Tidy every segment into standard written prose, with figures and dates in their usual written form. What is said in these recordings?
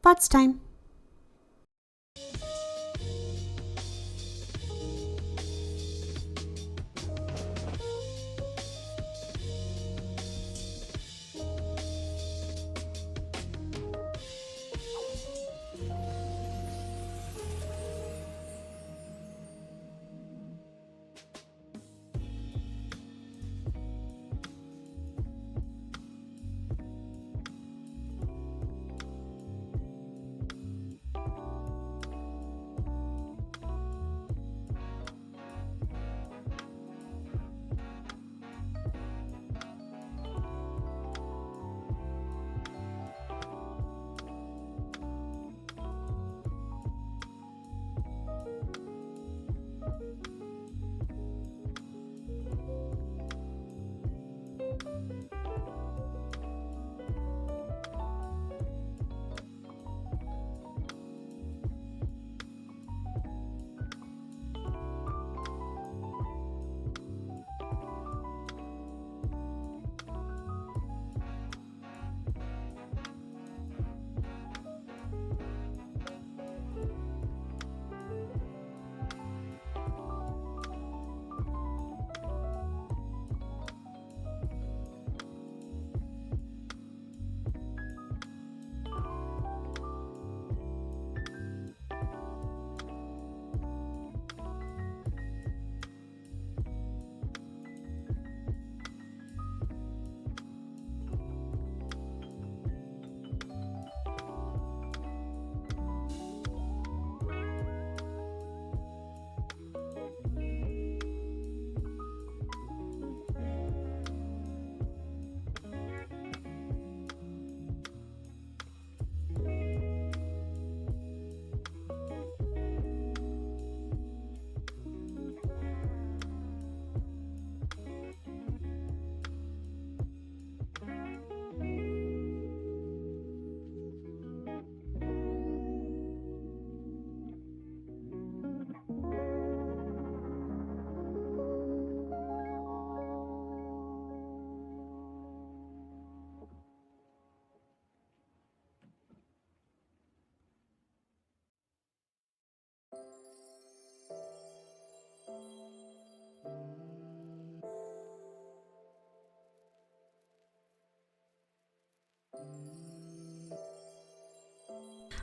thoughts time.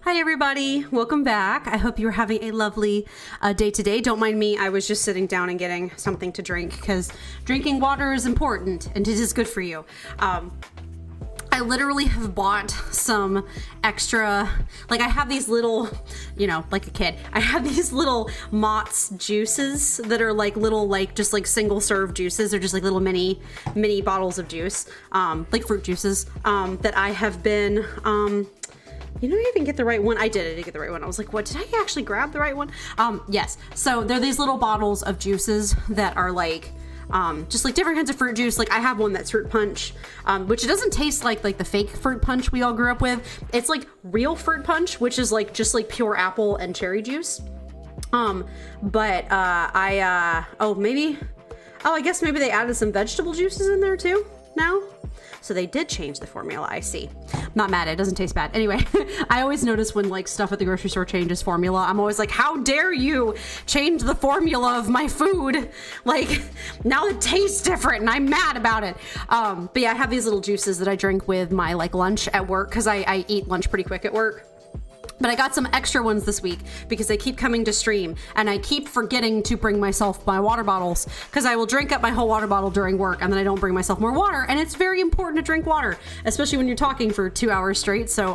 Hi everybody, welcome back. I hope you're having a lovely day today. Don't mind me, I was just sitting down and getting something to drink because drinking water is important and it is good for you. I literally have bought some extra, like I have these little, you know, like a kid, I have these little Mott's juices that are like little, like just like single serve juices. They're just like little mini bottles of juice, like fruit juices, that I have been, you know, I even get the right one. I did get the right one. I was like, what, did I actually grab the right one? Yes. So they're these little bottles of juices that are like, just like different kinds of fruit juice. Like I have one that's fruit punch, which it doesn't taste like the fake fruit punch we all grew up with. It's like real fruit punch, which is like just like pure apple and cherry juice. I guess maybe they added some vegetable juices in there too now. So they did change the formula, I see. I'm not mad, it doesn't taste bad. Anyway, I always notice when like stuff at the grocery store changes formula, I'm always like, how dare you change the formula of my food? Like now it tastes different and I'm mad about it. But yeah, I have these little juices that I drink with my like lunch at work because I eat lunch pretty quick at work. But I got some extra ones this week because they keep coming to stream and I keep forgetting to bring myself my water bottles because I will drink up my whole water bottle during work and then I don't bring myself more water. And it's very important to drink water, especially when you're talking for 2 hours straight. So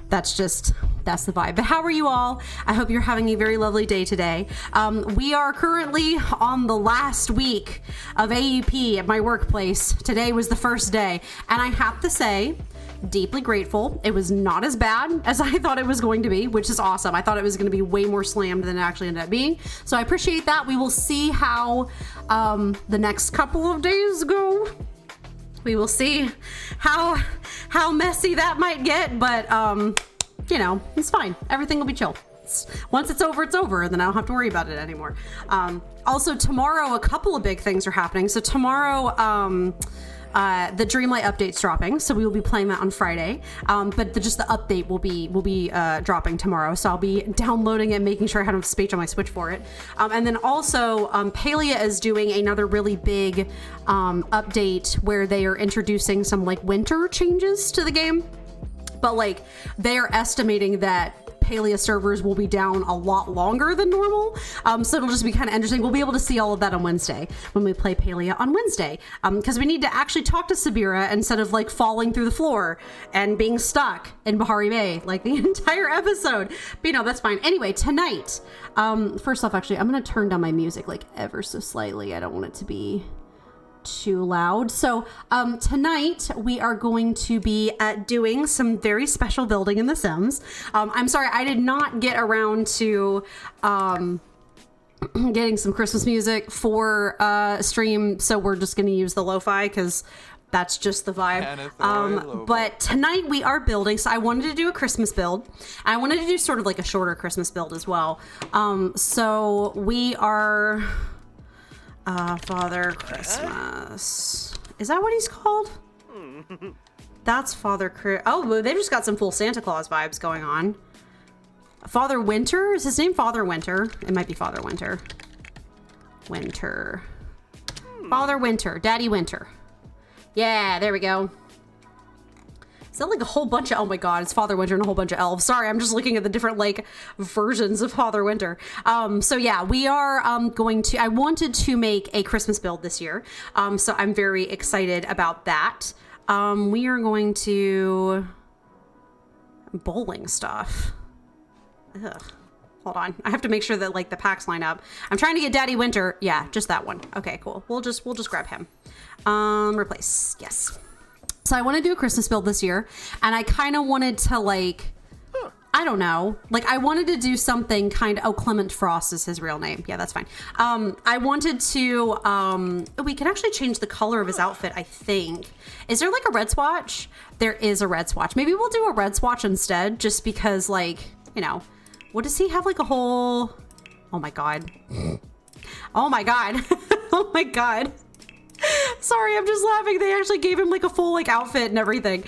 that's the vibe. But how are you all? I hope you're having a very lovely day today. We are currently on the last week of AEP at my workplace. Today was the first day. And I have to say, deeply grateful. It was not as bad as I thought it was going to be, which is awesome. I thought it was going to be way more slammed than it actually ended up being. So I appreciate that. We will see how the next couple of days go. We will see how messy that might get, but you know, it's fine. Everything will be chill. Once it's over, and then I don't have to worry about it anymore. Also tomorrow, a couple of big things are happening. So tomorrow, the Dreamlight update's dropping, so we will be playing that on Friday. But just the update will be dropping tomorrow, so I'll be downloading it, making sure I have enough space on my Switch for it. And then also, Palia is doing another really big update where they are introducing some like winter changes to the game. But like they are estimating that Palia servers will be down a lot longer than normal. So it'll just be kind of interesting. We'll be able to see all of that on Wednesday when we play Palia on Wednesday. Because we need to actually talk to Sabira instead of like falling through the floor and being stuck in Bahari Bay like the entire episode. But you know, that's fine. Anyway, tonight, first off, actually, I'm going to turn down my music like ever so slightly. I don't want it to be too loud. So tonight we are going to be doing some very special building in The Sims. I'm sorry, I did not get around to getting some Christmas music for stream, so we're just going to use the lo-fi because that's just the vibe. But tonight we are building, so I wanted to do a Christmas build. I wanted to do sort of like a shorter Christmas build as well. So we are Father Christmas. Is that what he's called? That's Father Chris. Oh, they've just got some full Santa Claus vibes going on. Father Winter? Is his name Father Winter? It might be Father Winter. Winter. Father Winter. Daddy Winter. Yeah, there we go. Is that like a whole bunch of, oh my god, it's Father Winter and a whole bunch of elves. Sorry, I'm just looking at the different like versions of Father Winter. So yeah, we are I wanted to make a Christmas build this year. So I'm very excited about that. We are going to bowling stuff. Ugh. Hold on. I have to make sure that like the packs line up. I'm trying to get Daddy Winter. Yeah, just that one. Okay, cool. We'll just grab him. Replace. Yes. So I want to do a Christmas build this year, and I kind of wanted to like, I don't know, like I wanted to do something kind of, Clement Frost is his real name. Yeah, that's fine. I wanted to, we can actually change the color of his outfit, I think. Is there like a red swatch? There is a red swatch. Maybe we'll do a red swatch instead, just because like, you know, what does he have like a whole, oh my God. Oh my God. Oh my God. Sorry, I'm just laughing. They actually gave him like a full like outfit and everything.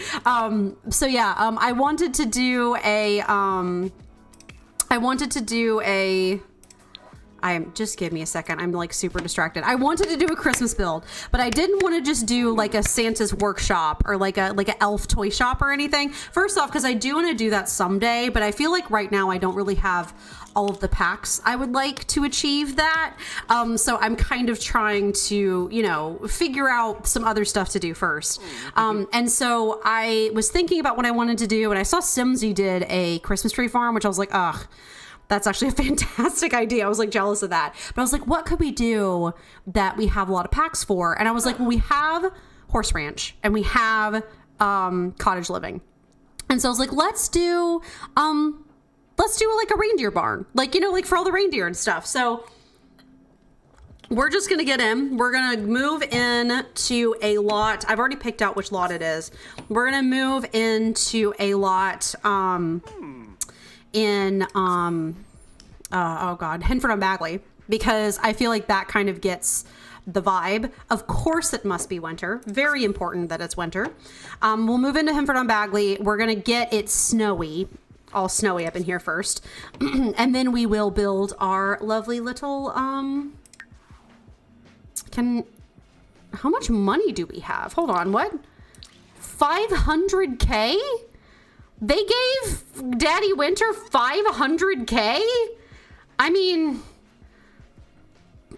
So yeah, I wanted to do just give me a second. I'm like super distracted. I wanted to do a Christmas build, but I didn't want to just do like a Santa's workshop or like a elf toy shop or anything. First off, because I do want to do that someday, but I feel like right now I don't really have all of the packs I would like to achieve that. So I'm kind of trying to, you know, figure out some other stuff to do first. And so I was thinking about what I wanted to do, and I saw Simsy did a Christmas tree farm, which I was like, ugh, that's actually a fantastic idea. I was like jealous of that. But I was like, what could we do that we have a lot of packs for? And I was like, well, we have Horse Ranch and we have Cottage Living. And so I was like, let's do like a reindeer barn, like, you know, like for all the reindeer and stuff. So we're just going to get in. We're going to move in to a lot. I've already picked out which lot it is. We're going to move into a lot oh God, Henford-on-Bagley, because I feel like that kind of gets the vibe. Of course it must be winter. Very important that it's winter. We'll move into Henford-on-Bagley. We're going to get it snowy. All snowy up in here first. And then we will build our lovely little, how much money do we have? Hold on, what? 500K? They gave Daddy Winter 500K? I mean,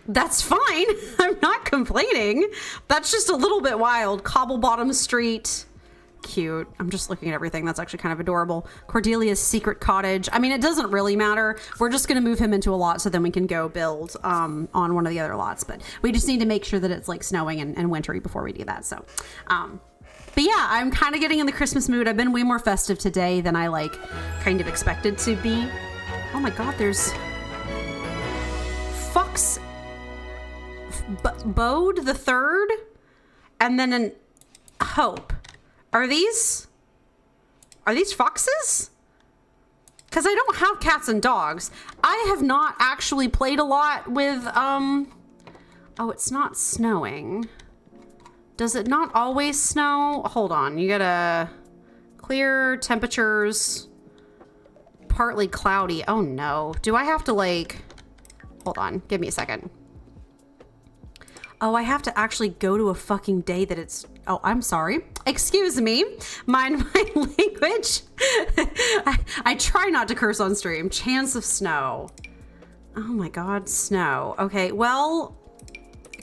that's fine. I'm not complaining. That's just a little bit wild. Cobblebottom Street. Cute. I'm just looking at everything. That's actually kind of adorable. Cordelia's secret cottage. I mean, it doesn't really matter. We're just going to move him into a lot so then we can go build on one of the other lots. But we just need to make sure that it's like snowing and wintry before we do that. So, but yeah, I'm kind of getting in the Christmas mood. I've been way more festive today than I like kind of expected to be. Oh my God, there's Fox Bode the Third and then an Hope. Are these foxes? Because I don't have cats and dogs. I have not actually played a lot with, oh, it's not snowing. Does it not always snow? Hold on. You gotta clear temperatures. Partly cloudy. Oh no. Do I have to like... Hold on. Give me a second. Oh, I have to actually go to a fucking day that it's... Oh, I'm sorry. Excuse me. Mind my language. I try not to curse on stream. Chance of snow. Oh my god, snow. Okay, well,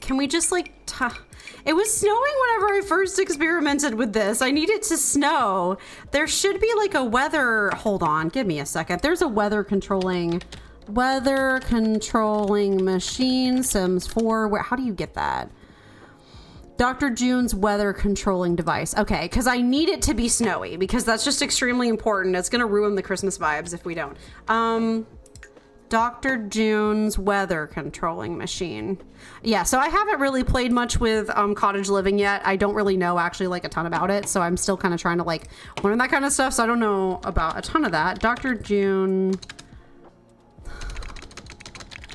can we just like... It was snowing whenever I first experimented with this. I need it to snow. There should be like a weather... Hold on, give me a second. There's a weather controlling machine, Sims 4. How do you get that? Dr. June's weather controlling device. Okay, because I need it to be snowy because that's just extremely important. It's gonna ruin the Christmas vibes if we don't. Dr. June's weather controlling machine. Yeah, so I haven't really played much with cottage living yet. I don't really know actually like a ton about it, so I'm still kind of trying to like learn that kind of stuff, so I don't know about a ton of that. Dr. June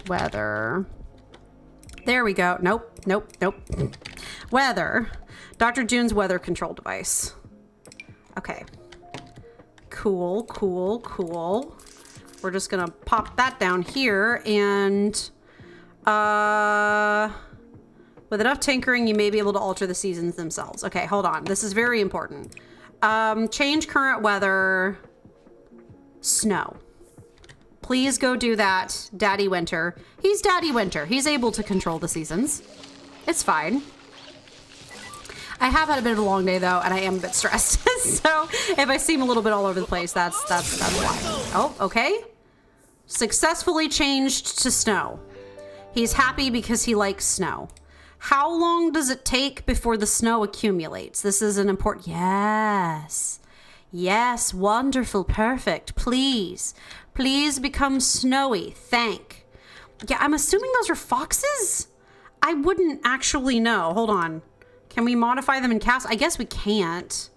weather. There we go. Nope. Weather. Dr. June's weather control device. Okay. Cool. We're just gonna pop that down here, and with enough tinkering, you may be able to alter the seasons themselves. Okay, hold on. This is very important. Change current weather. Snow. Please go do that, Daddy Winter. He's Daddy Winter. He's able to control the seasons. It's fine. I have had a bit of a long day though, and I am a bit stressed. So if I seem a little bit all over the place, that's why. Oh, okay. Successfully changed to snow. He's happy because he likes snow. How long does it take before the snow accumulates? This is an important... Yes, wonderful, perfect. Please become snowy. Thank. Yeah, I'm assuming those are foxes? I wouldn't actually know. Hold on. Can we modify them in cast? I guess we can't.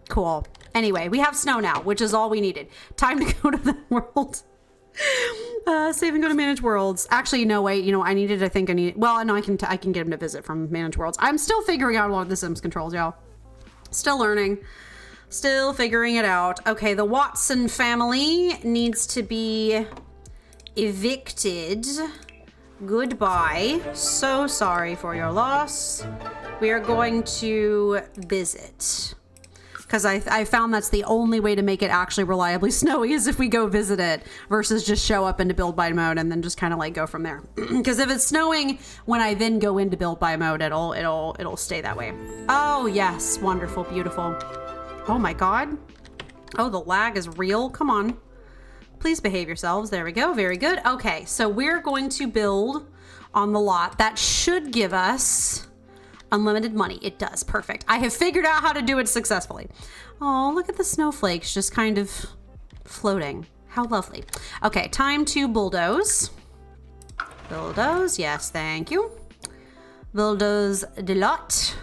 Cool. Anyway, we have snow now, which is all we needed. Time to go to the world. Save and go to Manage Worlds. Actually, no, wait. You know, well, no, I can get him to visit from Manage Worlds. I'm still figuring out a lot of the Sims controls, y'all. Still learning. Still figuring it out. Okay, the Watson family needs to be evicted. Goodbye. So sorry for your loss. We are going to visit. Because I found that's the only way to make it actually reliably snowy is if we go visit it versus just show up into build by mode and then just kind of like go from there. Because if it's snowing when I then go into build by mode, it'll stay that way. Oh yes, wonderful, beautiful. Oh my god. Oh, the lag is real. Come on. Please behave yourselves. There we go. Very good. Okay, so we're going to build on the lot. That should give us unlimited money. It does. Perfect. I have figured out how to do it successfully. Oh, look at the snowflakes just kind of floating. How lovely. Okay, time to bulldoze. Bulldoze. Yes, thank you. Bulldoze the lot.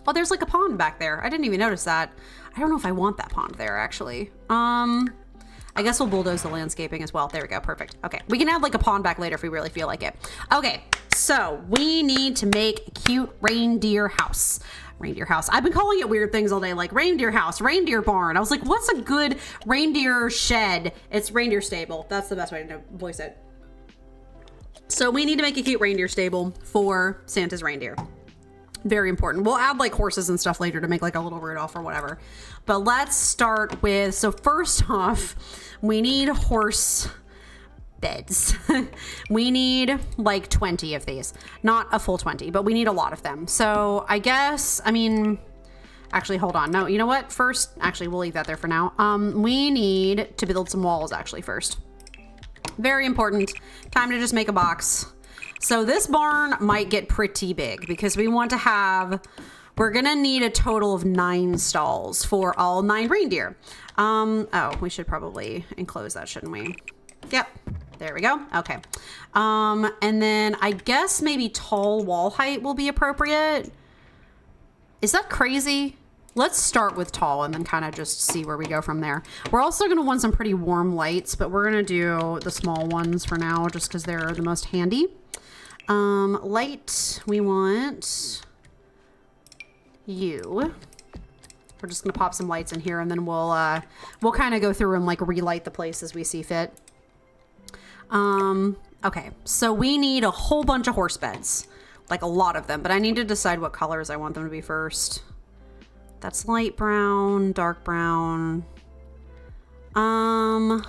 Oh, there's like a pond back there. I didn't even notice that. I don't know if I want that pond there, actually. I guess we'll bulldoze the landscaping as well. There we go. Perfect. Okay. We can add like a pond back later if we really feel like it. Okay. So we need to make a cute reindeer house. Reindeer house. I've been calling it weird things all day, like reindeer house, reindeer barn. I was like, what's a good reindeer shed? It's reindeer stable. That's the best way to voice it. So we need to make a cute reindeer stable for Santa's reindeer. Very important. We'll add like horses and stuff later to make like a little Rudolph or whatever. But let's start with, so first off, we need horse beds. We need like 20 of these. Not a full 20, but we need a lot of them. So I guess, I mean, actually, hold on. No, you know what? First, actually, we'll leave that there for now. We need to build some walls actually first. Very important. Time to just make a box. So this barn might get pretty big because we want to have, we're gonna need a total of 9 stalls for all 9 reindeer. Oh, we should probably enclose that, shouldn't we? Yep, there we go. Okay. And then I guess maybe tall wall height will be appropriate. Is that crazy? Let's start with tall and then kind of just see where we go from there. We're also gonna want some pretty warm lights, but we're gonna do the small ones for now just because they're the most handy. Light, we want you. We're just gonna pop some lights in here, and then we'll kind of go through and like relight the place as we see fit. Okay, so we need a whole bunch of horse beds, like a lot of them, but I need to decide what colors I want them to be first. That's light brown, dark brown. I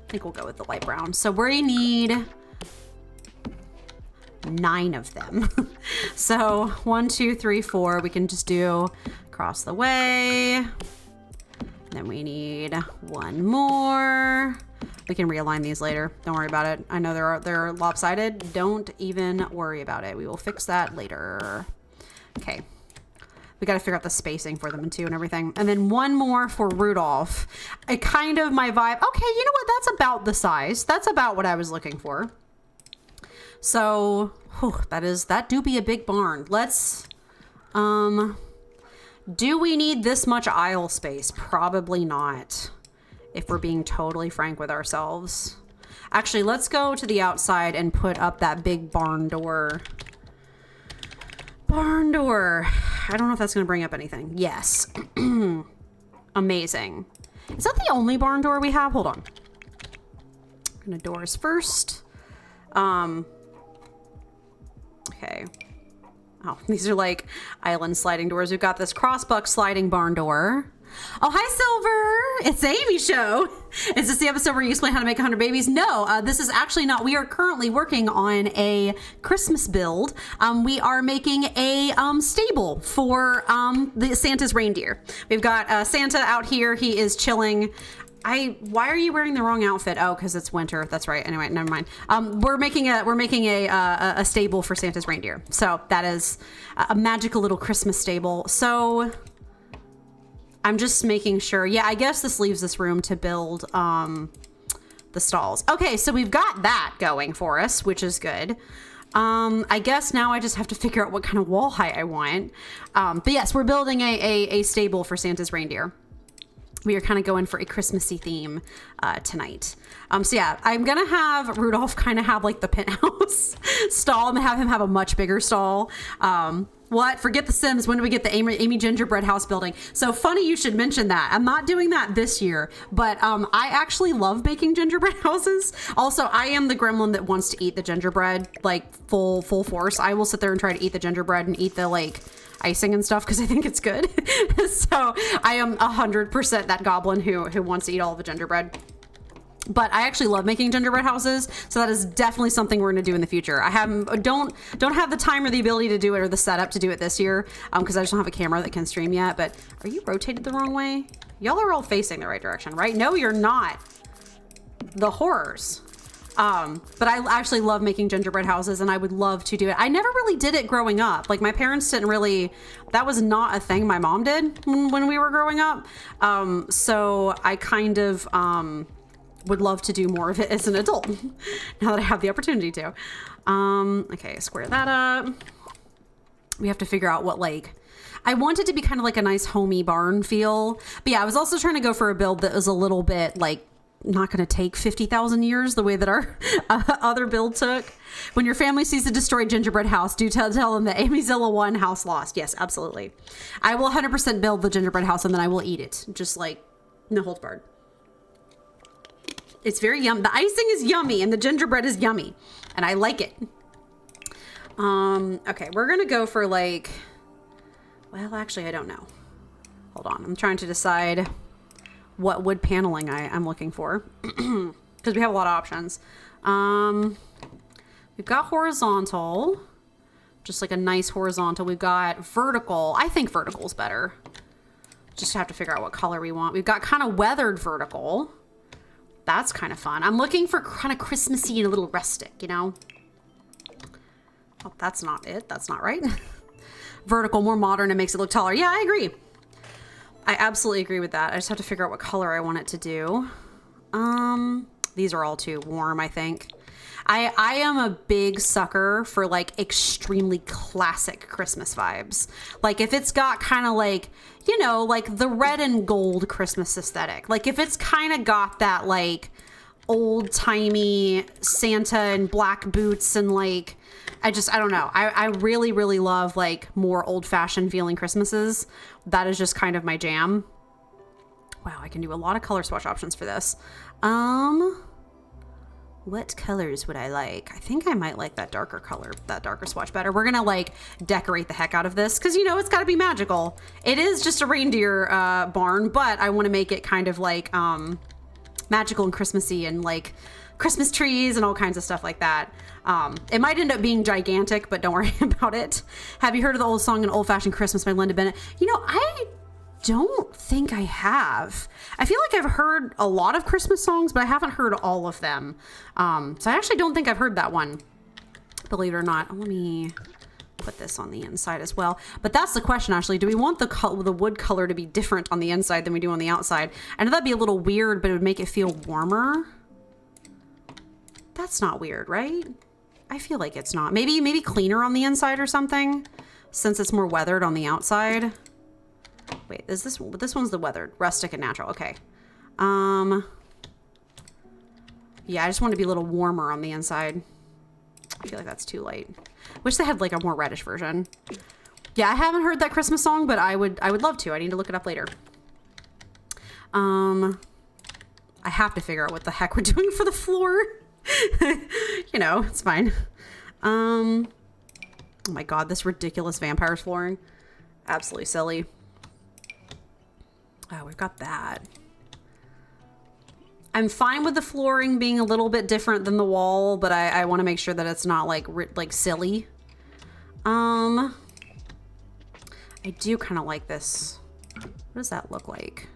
think we'll go with the light brown. So we need 9 of them. So 1, 2, 3, 4. We can just do across the way. Then we need 1 more. We can realign these later. Don't worry about it. I know they're lopsided. Don't even worry about it. We will fix that later. Okay. We got to figure out the spacing for them too and everything. And then 1 more for Rudolph. It kind of my vibe. Okay, you know what? That's about the size. That's about what I was looking for. So, that do be a big barn. Let's, do we need this much aisle space? Probably not, if we're being totally frank with ourselves. Actually, let's go to the outside and put up that big barn door. Barn door. I don't know if that's going to bring up anything. Yes. Amazing. Is that the only barn door we have? Hold on. I'm going to doors first. Okay. Oh, these are like island sliding doors. We've got this crossbuck sliding barn door. Oh, hi, Silver. It's the Amy Show. Is this the episode where you explain how to make 100 babies? No, this is actually not. We are currently working on a Christmas build. We are making a stable for the Santa's reindeer. We've got Santa out here. He is chilling. Why are you wearing the wrong outfit? Oh, because it's winter. That's right. Anyway, never mind. We're making a stable for Santa's reindeer. So that is a magical little Christmas stable. So I'm just making sure. Yeah, I guess this leaves this room to build the stalls. Okay, so we've got that going for us, which is good. I guess now I just have to figure out what kind of wall height I want. But yes, we're building a stable for Santa's reindeer. We are kind of going for a Christmassy theme tonight. So yeah, I'm going to have Rudolph kind of have like the penthouse stall. I'm going to have him have a much bigger stall. What? Forget the Sims. When do we get the Amy gingerbread house building? So funny you should mention that. I'm not doing that this year, but I actually love baking gingerbread houses. Also, I am the gremlin that wants to eat the gingerbread like full force. I will sit there and try to eat the gingerbread and eat the like icing and stuff because I think it's good. So I am 100% that goblin who wants to eat all of the gingerbread. But I actually love making gingerbread houses, so that is definitely something we're going to do in the future. I don't have the time or the ability to do it or the setup to do it this year because I just don't have a camera that can stream yet. But are you rotated the wrong way? Y'all are all facing the right direction, right? No, you're not. The horrors. But I actually love making gingerbread houses, and I would love to do it. I never really did it growing up. Like my parents didn't really. That was not a thing my mom did when we were growing up. So I kind of would love to do more of it as an adult now that I have the opportunity to. Okay, square that up. We have to figure out what like, I want it to be kind of like a nice homey barn feel. But yeah, I was also trying to go for a build that was a little bit like not going to take 50,000 years the way that our other build took. When your family sees a destroyed gingerbread house, do tell them that Amyzilla won, house lost. Yes, absolutely. I will 100% build the gingerbread house and then I will eat it. Just like no holds barred. It's very yum. The icing is yummy and the gingerbread is yummy and I like it. Okay, we're going to go for like, well, actually, I don't know. Hold on. I'm trying to decide what wood paneling I'm looking for because we have a lot of options. We've got horizontal, just like a nice horizontal. We've got vertical. I think vertical is better. Just have to figure out what color we want. We've got kind of weathered vertical. That's kind of fun. I'm looking for kind of Christmassy and a little rustic, you know? Oh, that's not it. That's not right. Vertical, more modern, it makes it look taller. Yeah, I agree. I absolutely agree with that. I just have to figure out what color I want it to do. These are all too warm, I think. I am a big sucker for like extremely classic Christmas vibes. Like if it's got kind of like, you know, like the red and gold Christmas aesthetic. Like if it's kind of got that like old timey Santa and black boots and like I don't know. I really, really love like more old-fashioned feeling Christmases. That is just kind of my jam. Wow, I can do a lot of color swatch options for this. What colors would I like? I think I might like that darker color, that darker swatch better. We're gonna like decorate the heck out of this because, you know, it's got to be magical. It is just a reindeer barn, but I want to make it kind of like magical and Christmassy and like Christmas trees and all kinds of stuff like that. It might end up being gigantic, but don't worry about it. Have you heard of the old song An Old-Fashioned Christmas by Linda Bennett? You know, I don't think I have. I feel like I've heard a lot of Christmas songs, but I haven't heard all of them. So I actually don't think I've heard that one, believe it or not. Let me put this on the inside as well. But that's the question, actually. Do we want the wood color to be different on the inside than we do on the outside? I know that'd be a little weird, but it would make it feel warmer. That's not weird, right? I feel like it's not. Maybe cleaner on the inside or something, since it's more weathered on the outside. Wait, is this one's the weathered, rustic and natural. Okay. Yeah, I just want to be a little warmer on the inside. I feel like that's too light. Wish they had like a more reddish version. Yeah, I haven't heard that Christmas song, but I would love to. I need to look it up later. I have to figure out what the heck we're doing for the floor. You know, it's fine. Oh my God, this ridiculous vampire flooring. Absolutely silly. Oh, we've got that. I'm fine with the flooring being a little bit different than the wall, but I want to make sure that it's not like silly. I do kind of like this. What does that look like?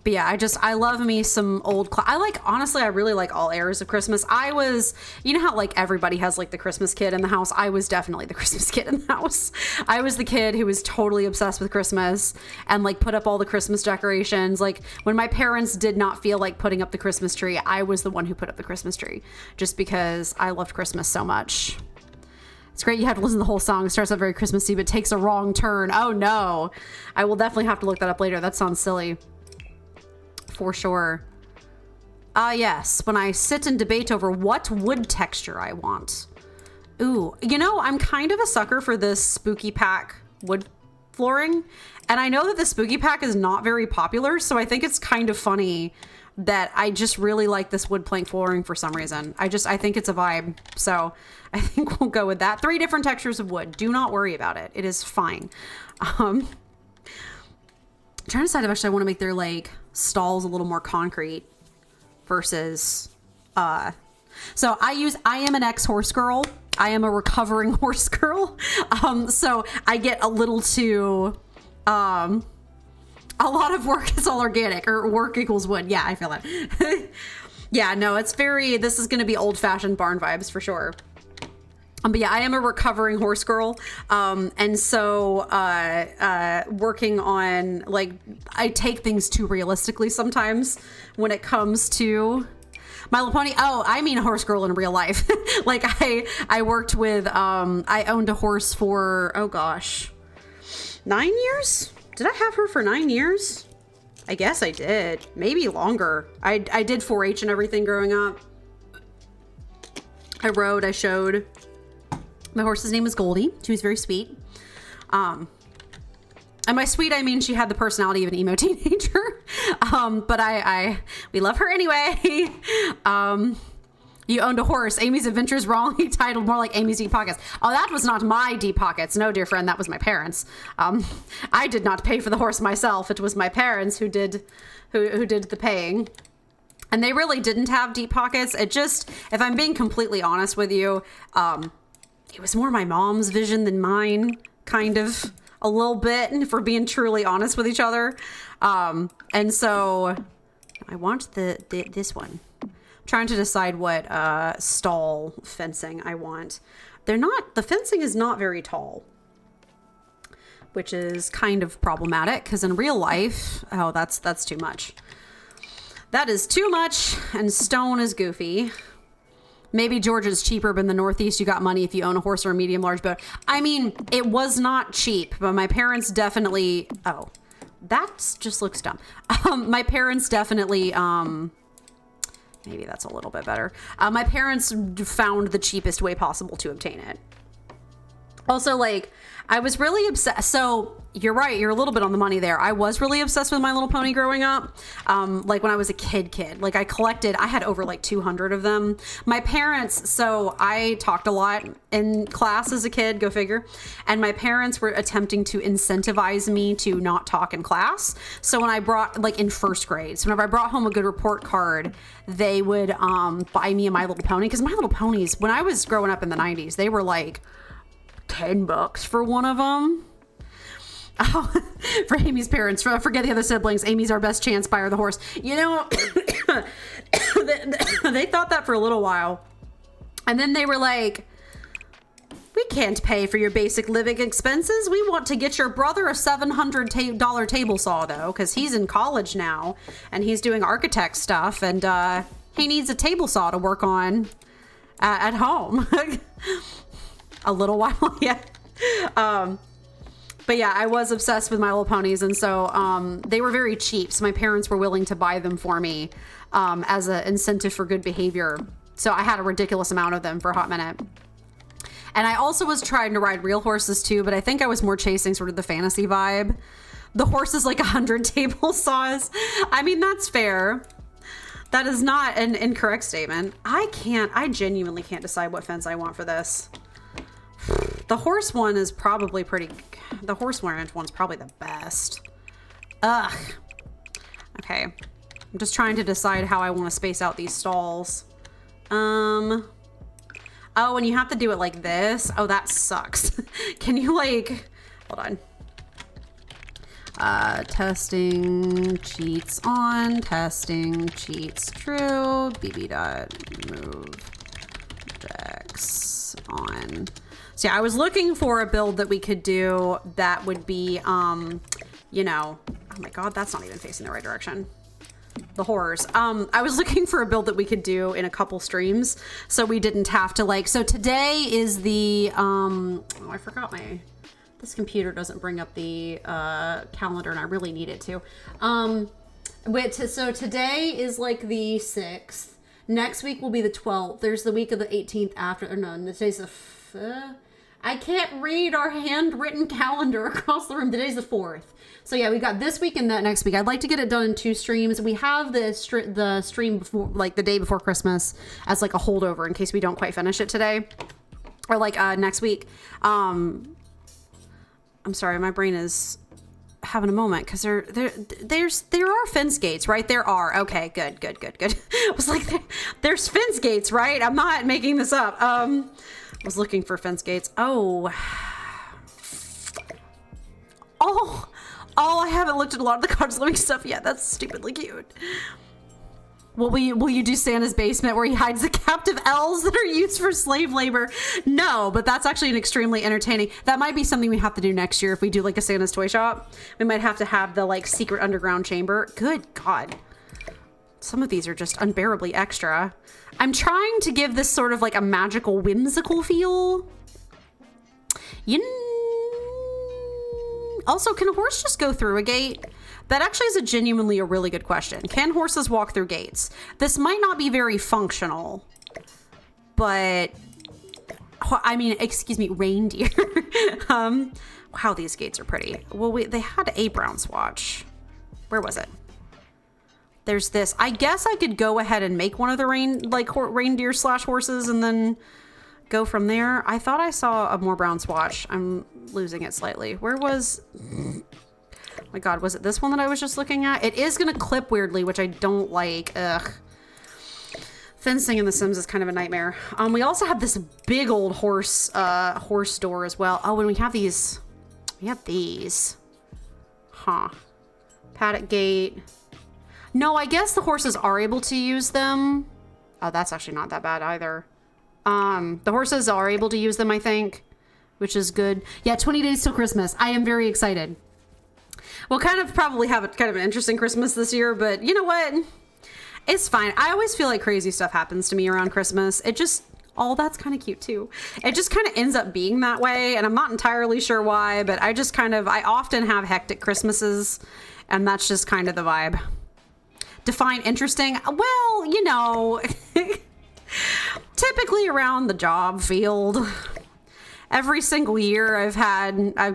But yeah, I love me some old, honestly, I really like all eras of Christmas. You know how like everybody has like the Christmas kid in the house? I was definitely the Christmas kid in the house. I was the kid who was totally obsessed with Christmas and like put up all the Christmas decorations. Like when my parents did not feel like putting up the Christmas tree, I was the one who put up the Christmas tree just because I loved Christmas so much. It's great you have to listen to the whole song. It starts out very Christmassy, but takes a wrong turn. Oh no. I will definitely have to look that up later. That sounds silly. For sure. Yes, when I sit and debate over what wood texture I want. Ooh, you know, I'm kind of a sucker for this spooky pack wood flooring. And I know that the spooky pack is not very popular, so I think it's kind of funny that I just really like this wood plank flooring for some reason. I think it's a vibe. So I think we'll go with that. 3 different textures of wood. Do not worry about it. It is fine. I'm trying to decide if actually I want to make their like stalls a little more concrete versus so I am an ex-horse girl. I am a recovering horse girl. So I get a little too a lot of work is all organic, or work equals wood. Yeah, I feel that. Yeah, no, this is going to be old-fashioned barn vibes for sure. But yeah, I am a recovering horse girl. And so working on, like, I take things too realistically sometimes when it comes to My Little Pony. Oh, I mean a horse girl in real life. Like I worked with, I owned a horse for, oh gosh, 9 years? Did I have her for 9 years? I guess I did. Maybe longer. I did 4-H and everything growing up. I rode, I showed. My horse's name was Goldie. She was very sweet. And by sweet, I mean she had the personality of an emo teenager. But we love her anyway. You owned a horse. Amy's Adventures wrongly titled, more like Amy's Deep Pockets. Oh, that was not my deep pockets. No, dear friend, that was my parents. I did not pay for the horse myself. It was my parents who did the paying. And they really didn't have deep pockets. It just, if I'm being completely honest with you, it was more my mom's vision than mine, kind of, a little bit, if we're being truly honest with each other. And so I want this one. I'm trying to decide what stall fencing I want. The fencing is not very tall, which is kind of problematic because in real life, oh, that's too much. That is too much, and stone is goofy. Maybe Georgia's cheaper, but in the Northeast, you got money if you own a horse or a medium large boat. I mean, it was not cheap, but my parents definitely, oh, that just looks dumb. My parents definitely Maybe that's a little bit better. My parents found the cheapest way possible to obtain it. Also, like, I was really obsessed. So you're right. You're a little bit on the money there. I was really obsessed with My Little Pony growing up. Like when I was a kid, like I had over like 200 of them. My parents, so I talked a lot in class as a kid, go figure. And my parents were attempting to incentivize me to not talk in class. So when I brought, like in first grade, so whenever I brought home a good report card, they would buy me a My Little Pony. Because My Little Ponies, when I was growing up in the 90s, they were like $10 for one of them. Oh, for Amy's parents, forget the other siblings. Amy's our best chance. Buy her the horse. You know, they thought that for a little while. And then they were like, we can't pay for your basic living expenses. We want to get your brother a $700 table saw, though, because he's in college now and he's doing architect stuff. And he needs a table saw to work on at home. A little while, yeah. But yeah, I was obsessed with My Little Ponies, and so they were very cheap. So my parents were willing to buy them for me as an incentive for good behavior. So I had a ridiculous amount of them for a hot minute. And I also was trying to ride real horses too, but I think I was more chasing sort of the fantasy vibe. The horse is like 100 table saws. I mean, that's fair. That is not an incorrect statement. I genuinely can't decide what fence I want for this. The horse one is probably the horse ranch one's probably the best. Ugh. Okay. I'm just trying to decide how I want to space out these stalls. Oh, and you have to do it like this. Oh, that sucks. Can you like, hold on. Testing cheats on, testing cheats true, bb.move dex on. So yeah, I was looking for a build that we could do that would be, you know, oh my God, that's not even facing the right direction. The horrors. I was looking for a build that we could do in a couple streams, so we didn't have to like, so today is the, oh, I forgot this computer doesn't bring up the calendar and I really need it to. So today is like the 6th. Next week will be the 12th. There's the week of the 18th after, or no, today's the, I can't read our handwritten calendar across the room. Today's the 4th. So yeah, we got this week and that next week. I'd like to get it done in 2 streams. We have the stream before, like the day before Christmas as like a holdover in case we don't quite finish it today or like next week. I'm sorry, my brain is having a moment because there are fence gates, right? There are. Okay, good. I was like, there's fence gates, right? I'm not making this up. I was looking for fence gates. Oh, I haven't looked at a lot of the Cottage Living stuff yet. That's stupidly cute. Will you do Santa's basement where he hides the captive elves that are used for slave labor? No, but that's actually an extremely entertaining. That might be something we have to do next year if we do like a Santa's toy shop. We might have to have the like secret underground chamber. Good God. Some of these are just unbearably extra. I'm trying to give this sort of like a magical, whimsical feel. Also, can a horse just go through a gate? That actually is genuinely a really good question. Can horses walk through gates? This might not be very functional, but I mean, excuse me, reindeer. Wow, these gates are pretty. Well, they had a brown swatch. Where was it? There's this. I guess I could go ahead and make one of the reindeer / horses and then go from there. I thought I saw a more brown swatch. I'm losing it slightly. Where was... Oh my God, was it this one that I was just looking at? It is going to clip weirdly, which I don't like. Ugh. Fencing in The Sims is kind of a nightmare. We also have this big old horse door as well. Oh, and we have these. We have these. Huh. Paddock gate. No, I guess the horses are able to use them. Oh, that's actually not that bad either. The horses are able to use them, I think, which is good. Yeah, 20 days till Christmas. I am very excited. We'll kind of probably have kind of an interesting Christmas this year, but you know what? It's fine. I always feel like crazy stuff happens to me around Christmas. It just, oh, that's kind of cute too. It just kind of ends up being that way, and I'm not entirely sure why, but I often have hectic Christmases, and that's just kind of the vibe. Define interesting. Well, you know, typically around the job field, every single year I've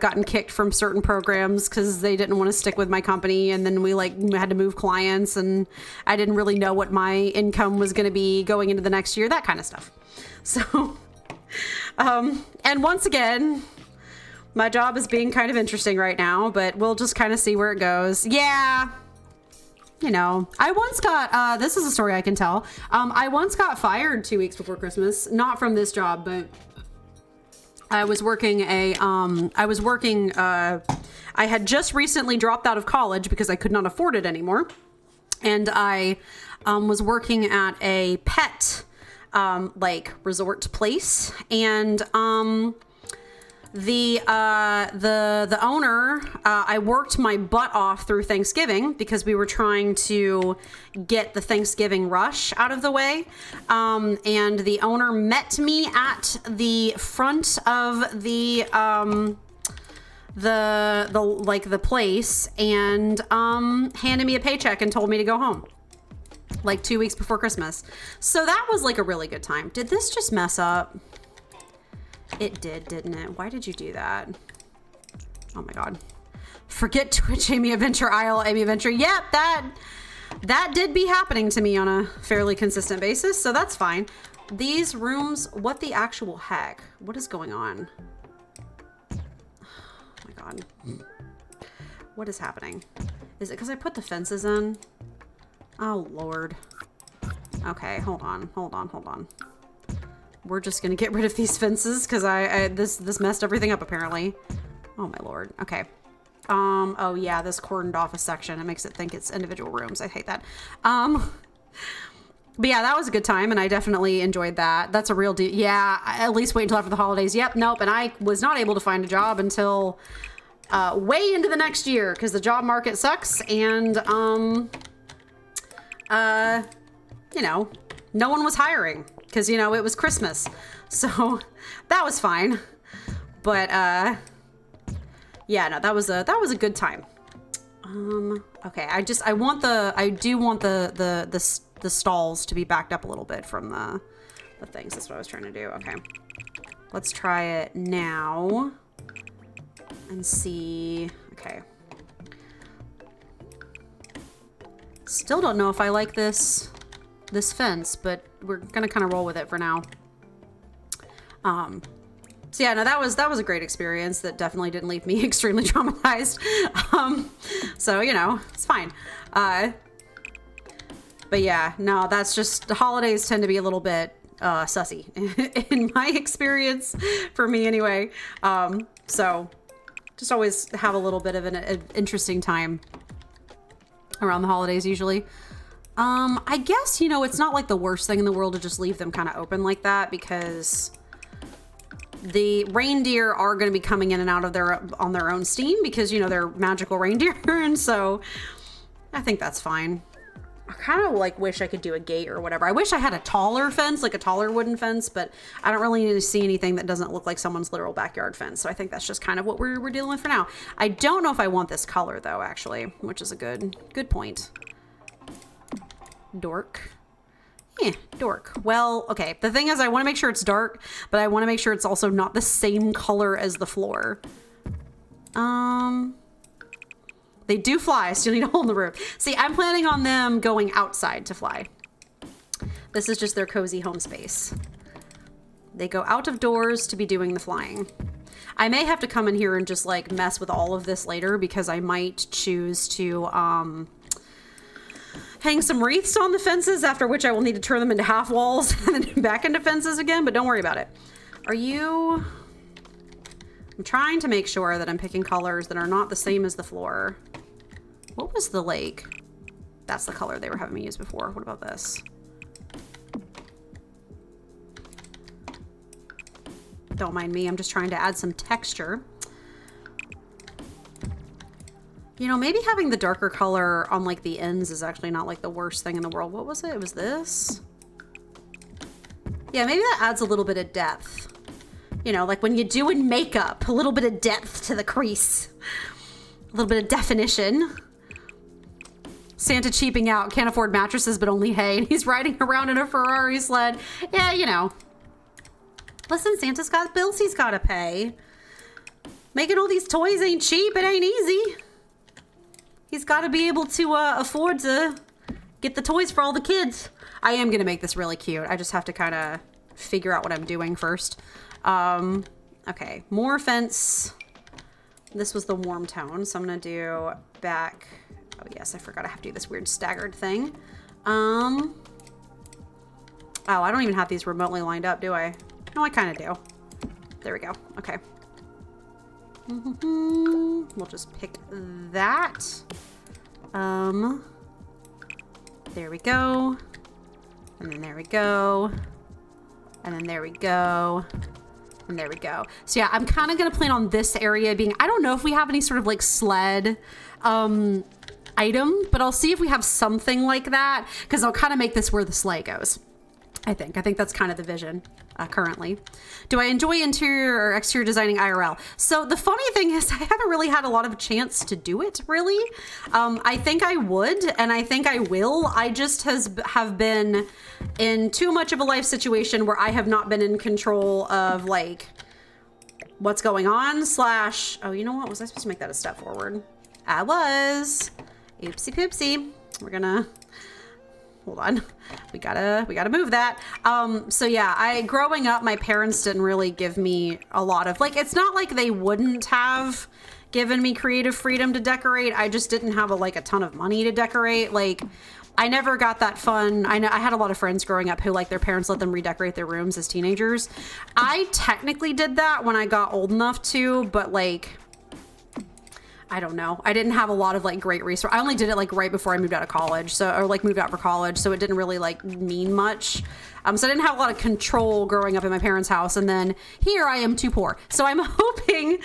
gotten kicked from certain programs because they didn't want to stick with my company, and then we had to move clients, and I didn't really know what my income was going to be going into the next year, that kind of stuff. So, and once again, my job is being kind of interesting right now, but we'll just kind of see where it goes. Yeah. You know, I once got, this is a story I can tell. I once got fired 2 weeks before Christmas, not from this job, but I had just recently dropped out of college because I could not afford it anymore. And I, was working at a pet, resort place, and, the owner, I worked my butt off through Thanksgiving because we were trying to get the Thanksgiving rush out of the way. And the owner met me at the front of the place and, handed me a paycheck and told me to go home. 2 weeks before Christmas. So that was a really good time. Did this just mess up? It did, didn't it? Why did you do that? Oh my God. Forget Twitch, Amy Adventure, Isle, Amy Adventure. Yep, that did be happening to me on a fairly consistent basis, so that's fine. These rooms, what the actual heck? What is going on? Oh my God. What is happening? Is it because I put the fences in? Oh, Lord. Okay, hold on. We're just gonna get rid of these fences because this messed everything up apparently. Oh my Lord. Okay. Oh yeah, this cordoned off a section. It makes it think it's individual rooms. I hate that. But yeah, that was a good time and I definitely enjoyed that. That's a real deal. Yeah, at least wait until after the holidays. Yep, nope. And I was not able to find a job until way into the next year because the job market sucks and you know, no one was hiring. Because, you know, it was Christmas. So that was fine. But, yeah, no, that was a good time. Okay, I do want the stalls to be backed up a little bit from the things. That's what I was trying to do. Okay. Let's try it now. And see. Okay. Still don't know if I like this fence, but we're gonna kind of roll with it for now. So yeah, no, that was a great experience that definitely didn't leave me extremely traumatized. So, you know, it's fine. But yeah, no, that's just, the holidays tend to be a little bit sussy in my experience, for me anyway. So just always have a little bit of an interesting time around the holidays usually. I guess, you know, it's not like the worst thing in the world to just leave them kind of open like that because the reindeer are going to be coming in and out of on their own steam because, you know, they're magical reindeer. And so I think that's fine. I kind of wish I could do a gate or whatever. I wish I had a taller fence, like a taller wooden fence, but I don't really need to see anything that doesn't look like someone's literal backyard fence. So I think that's just kind of what we're dealing with for now. I don't know if I want this color though, actually, which is a good point. Dork. Dork. Well, okay. The thing is, I want to make sure it's dark, but I want to make sure it's also not the same color as the floor. They do fly. I still need a hole in the roof. See, I'm planning on them going outside to fly. This is just their cozy home space. They go out of doors to be doing the flying. I may have to come in here and just mess with all of this later because I might choose to, hang some wreaths on the fences, after which I will need to turn them into half walls and then back into fences again, but don't worry about it. I'm trying to make sure that I'm picking colors that are not the same as the floor. What was the lake? That's the color they were having me use before. What about this? Don't mind me, I'm just trying to add some texture. You know, maybe having the darker color on the ends is actually not the worst thing in the world. What was it? It was this? Yeah, maybe that adds a little bit of depth. You know, like when you're doing makeup, a little bit of depth to the crease. A little bit of definition. Santa cheaping out, can't afford mattresses, but only hay. And he's riding around in a Ferrari sled. Yeah, you know. Listen, Santa's got bills he's got to pay. Making all these toys ain't cheap. It ain't easy. He's got to be able to afford to get the toys for all the kids. I am going to make this really cute. I just have to kind of figure out what I'm doing first. Okay, more fence. This was the warm tone, so I'm going to do back. Oh, yes, I forgot I have to do this weird staggered thing. Oh, I don't even have these remotely lined up, do I? No, I kind of do. There we go. Okay. We'll just pick that. There we go. And then there we go. And then there we go. And there we go. So yeah, I'm kind of going to plan on this area being, I don't know if we have any sort of like sled item, but I'll see if we have something like that, because I'll kind of make this where the sleigh goes. I think that's kind of the vision currently. Do I enjoy interior or exterior designing IRL? So the funny thing is I haven't really had a lot of chance to do it, really. I think I would, and I think I will. I just have been in too much of a life situation where I have not been in control of like what's going on slash, oh, you know what? Was I supposed to make that a step forward? I was. Oopsie poopsie. We're gonna, hold on. We gotta move that. So yeah, growing up, my parents didn't really give me a lot of, like, it's not like they wouldn't have given me creative freedom to decorate. I just didn't have a ton of money to decorate. Like, I never got that fun. I had a lot of friends growing up who, like, their parents let them redecorate their rooms as teenagers. I technically did that when I got old enough to, but like, I don't know. I didn't have a lot of like great resources. I only did it like right before I moved out of college. So, or like moved out for college. So it didn't really like mean much. So I didn't have a lot of control growing up in my parents' house. And then here I am too poor. So I'm hoping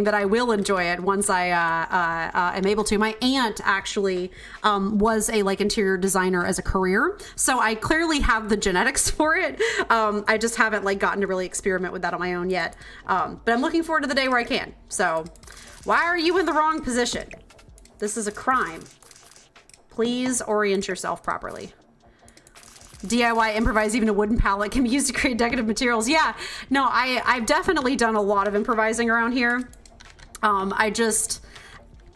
that I will enjoy it once I am able to. My aunt actually was a like interior designer as a career. So I clearly have the genetics for it. I just haven't like gotten to really experiment with that on my own yet. But I'm looking forward to the day where I can. So why are you in the wrong position? This is a crime. Please orient yourself properly. DIY improvise, even a wooden pallet can be used to create decorative materials. Yeah, no, I've definitely done a lot of improvising around here. It's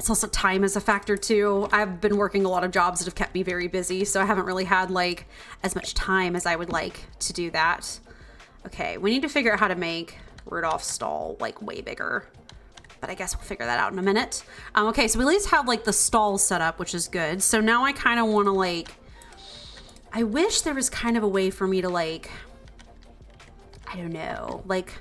also time is a factor too. I've been working a lot of jobs that have kept me very busy, so I haven't really had like as much time as I would like to do that. Okay, we need to figure out how to make Rudolph's stall like way bigger, but I guess we'll figure that out in a minute. Okay, so we at least have like the stall set up, which is good. So now I kind of want to like, I wish there was kind of a way for me to like, I don't know, like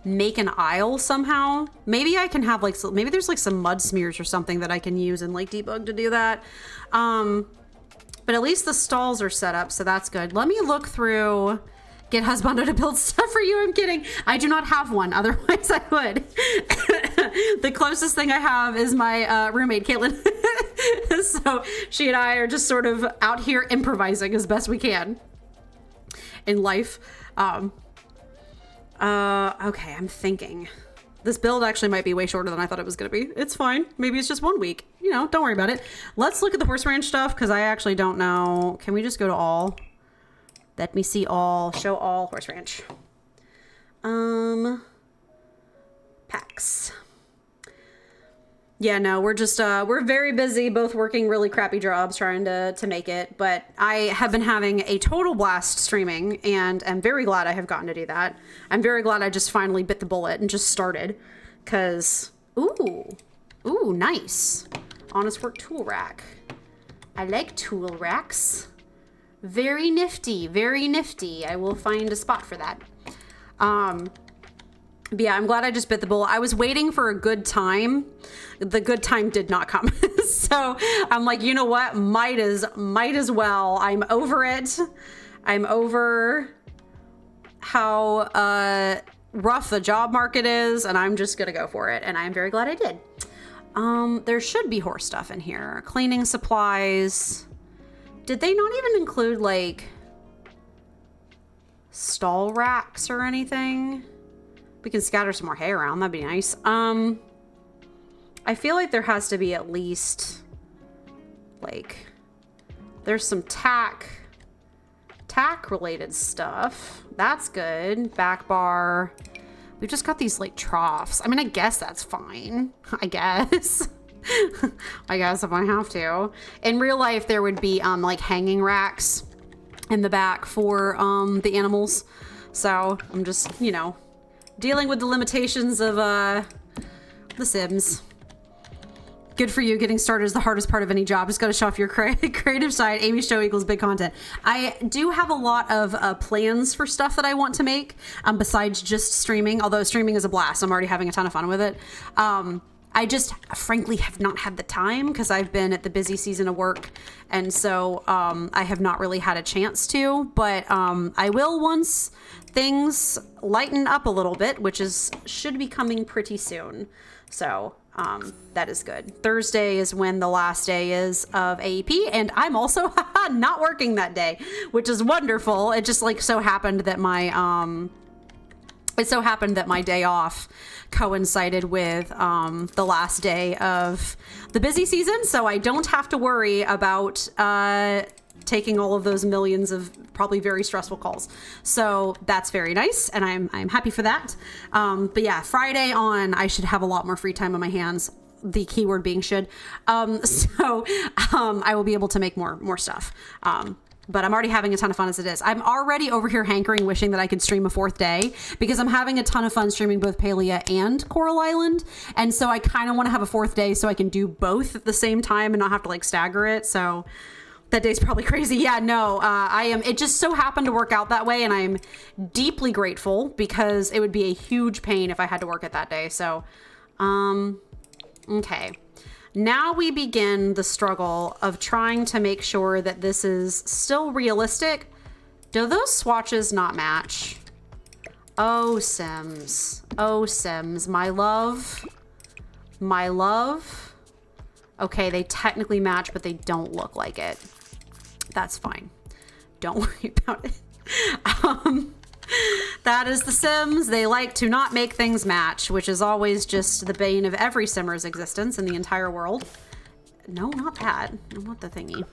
make an aisle somehow. Maybe I can have like, maybe there's like some mud smears or something that I can use and like debug to do that. But at least the stalls are set up, so that's good. Let me look through, get husbando to build stuff for you. I'm kidding. I do not have one. Otherwise I would. The closest thing I have is my roommate, Caitlin. So she and I are just sort of out here improvising as best we can in life. Okay, I'm thinking. This build actually might be way shorter than I thought it was going to be. It's fine. Maybe it's just 1 week. You know, don't worry about it. Let's look at the horse ranch stuff because I actually don't know. Can we just go to all? Let me see all. Show all horse ranch. Packs. Yeah, no, we're just, we're very busy, both working really crappy jobs trying to make it, but I have been having a total blast streaming, and I'm very glad I have gotten to do that. I'm very glad I just finally bit the bullet and just started, because, ooh, nice. Honest Work tool rack. I like tool racks. Very nifty, very nifty. I will find a spot for that. But yeah, I'm glad I just bit the bullet. I was waiting for a good time. The good time did not come. So I'm like, you know what? Might as well. I'm over it. I'm over how rough the job market is, and I'm just gonna go for it. And I'm very glad I did. There should be horse stuff in here. Cleaning supplies. Did they not even include like stall racks or anything? We can scatter some more hay around. That'd be nice. I feel like there has to be at least like there's some tack related stuff. That's good. Back bar. We've just got these like troughs. I mean, I guess that's fine. I guess. I guess if I have to. In real life, there would be like hanging racks in the back for the animals. So I'm just, you know, dealing with the limitations of The Sims. Good for you. Getting started is the hardest part of any job. Just got to show off your creative side. Amy's show equals big content. I do have a lot of plans for stuff that I want to make besides just streaming, although streaming is a blast. I'm already having a ton of fun with it. I just frankly have not had the time because I've been at the busy season of work. And so I have not really had a chance to, but I will once things lighten up a little bit, which should be coming pretty soon. So that is good. Thursday is when the last day is of AEP, and I'm also not working that day, which is wonderful. It just like so happened that my day off coincided with the last day of the busy season, so I don't have to worry about taking all of those millions of probably very stressful calls. So that's very nice, and I'm happy for that. But yeah, Friday on, I should have a lot more free time on my hands. The keyword being should. So I will be able to make more stuff. But I'm already having a ton of fun as it is. I'm already over here hankering, wishing that I could stream a 4th day because I'm having a ton of fun streaming both Palia and Coral Island. And so I kind of want to have a 4th day so I can do both at the same time and not have to like stagger it. So that day's probably crazy. Yeah, no, it just so happened to work out that way. And I'm deeply grateful because it would be a huge pain if I had to work it that day. So, okay. Now we begin the struggle of trying to make sure that this is still realistic. Do those swatches not match? Oh, Sims. Oh, Sims. My love. My love. Okay, they technically match, but they don't look like it. That's fine. Don't worry about it. That is the Sims. They like to not make things match, which is always just the bane of every Simmer's existence in the entire world. No, not that. No, not the thingy.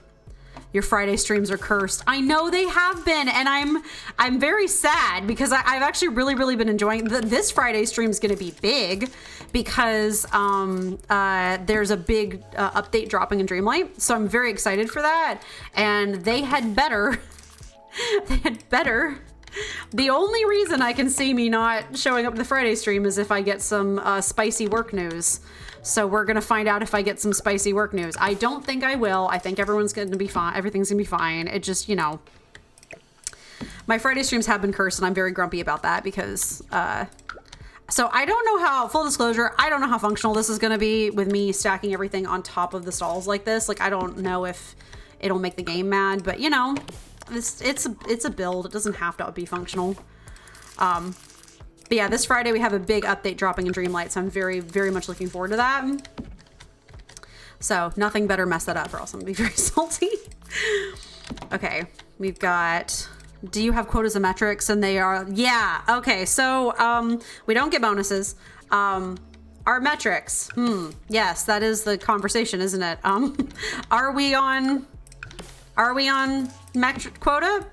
Your Friday streams are cursed. I know they have been, and I'm very sad because I've actually really been enjoying this Friday stream is going to be big because there's a big update dropping in Dreamlight, so I'm very excited for that. And they had better. The only reason I can see me not showing up to the Friday stream is if I get some spicy work news. So we're going to find out if I get some spicy work news. I don't think I will. I think everyone's going to be fine. Everything's going to be fine. It just, you know, my Friday streams have been cursed and I'm very grumpy about that because, so I don't know how, full disclosure, I don't know how functional this is going to be with me stacking everything on top of the stalls like this. Like, I don't know if it'll make the game mad, but you know, it's a build. It doesn't have to be functional. But yeah, this Friday we have a big update dropping in Dreamlight, so I'm very much looking forward to that. So nothing better mess that up or else I'm gonna be very salty. Okay, we've got, do you have quotas and metrics? And they are, yeah, okay, so we don't get bonuses. Our metrics, yes, that is the conversation, isn't it? Are we on metric quota?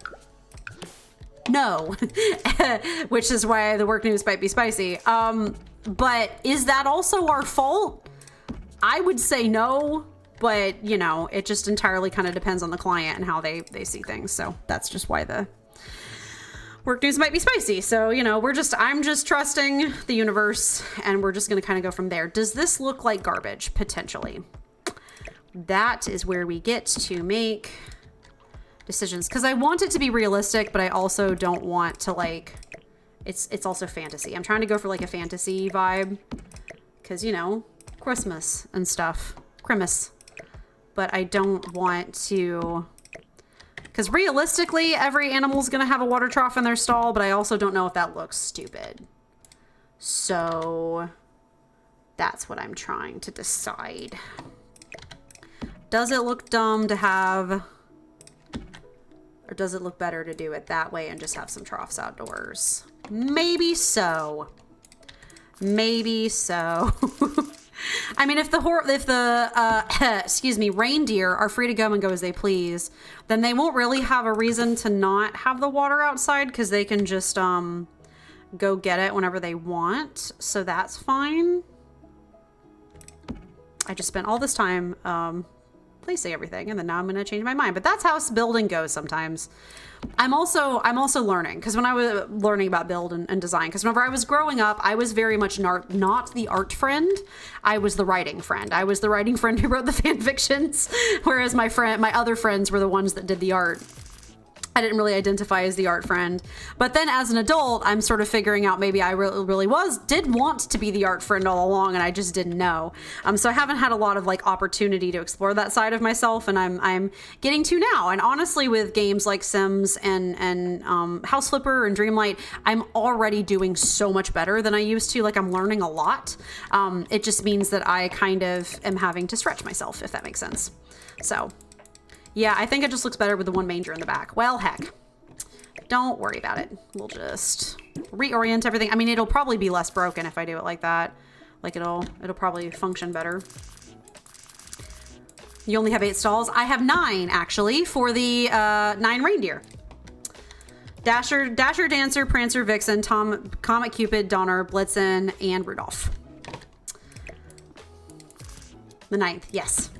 No, which is why the work news might be spicy. But is that also our fault? I would say no, but you know, it just entirely kind of depends on the client and how they see things. So that's just why the work news might be spicy. So, you know, I'm just trusting the universe and we're just going to kind of go from there. Does this look like garbage? Potentially. That is where we get to make decisions, because I want it to be realistic, but I also don't want to like, it's also fantasy. I'm trying to go for like a fantasy vibe because, you know, Christmas and stuff, Christmas, but I don't want to, because realistically every animal's gonna have a water trough in their stall, but I also don't know if that looks stupid. So that's what I'm trying to decide. Does it look dumb to have, or does it look better to do it that way and just have some troughs outdoors? Maybe so. Maybe so. I mean, if excuse me, reindeer are free to go and go as they please, then they won't really have a reason to not have the water outside because they can just go get it whenever they want. So that's fine. I just spent all this time placing everything, and then now I'm going to change my mind. But that's how building goes sometimes. I'm also learning, because when I was learning about build and design, because whenever I was growing up, I was very much not the art friend. I was the writing friend. I was the writing friend who wrote the fan fictions, whereas my other friends were the ones that did the art. I didn't really identify as the art friend. But then as an adult, I'm sort of figuring out maybe I really did want to be the art friend all along, and I just didn't know. So I haven't had a lot of like opportunity to explore that side of myself, and I'm getting to now. And honestly, with games like Sims and House Flipper and Dreamlight, I'm already doing so much better than I used to. Like, I'm learning a lot. It just means that I kind of am having to stretch myself, if that makes sense. So yeah, I think it just looks better with the one manger in the back. Well, heck, don't worry about it. We'll just reorient everything. I mean, it'll probably be less broken if I do it like that. Like, it'll probably function better. You only have 8 stalls. I have 9 actually for the 9 reindeer. Dasher, Dancer, Prancer, Vixen, Comet, Cupid, Donner, Blitzen, and Rudolph. The 9th, yes.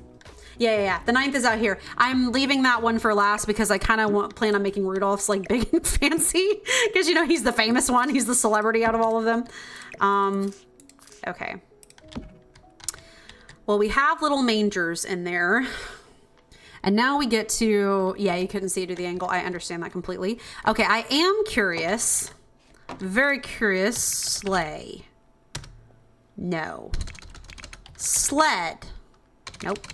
Yeah. The 9th is out here. I'm leaving that one for last because I kind of plan on making Rudolph's like big and fancy, because, you know, he's the famous one. He's the celebrity out of all of them. Okay. Well, we have little mangers in there. And now we get to, yeah, you couldn't see it through the angle. I understand that completely. Okay, I am curious. Very curious. Sleigh. No. Sled. Nope.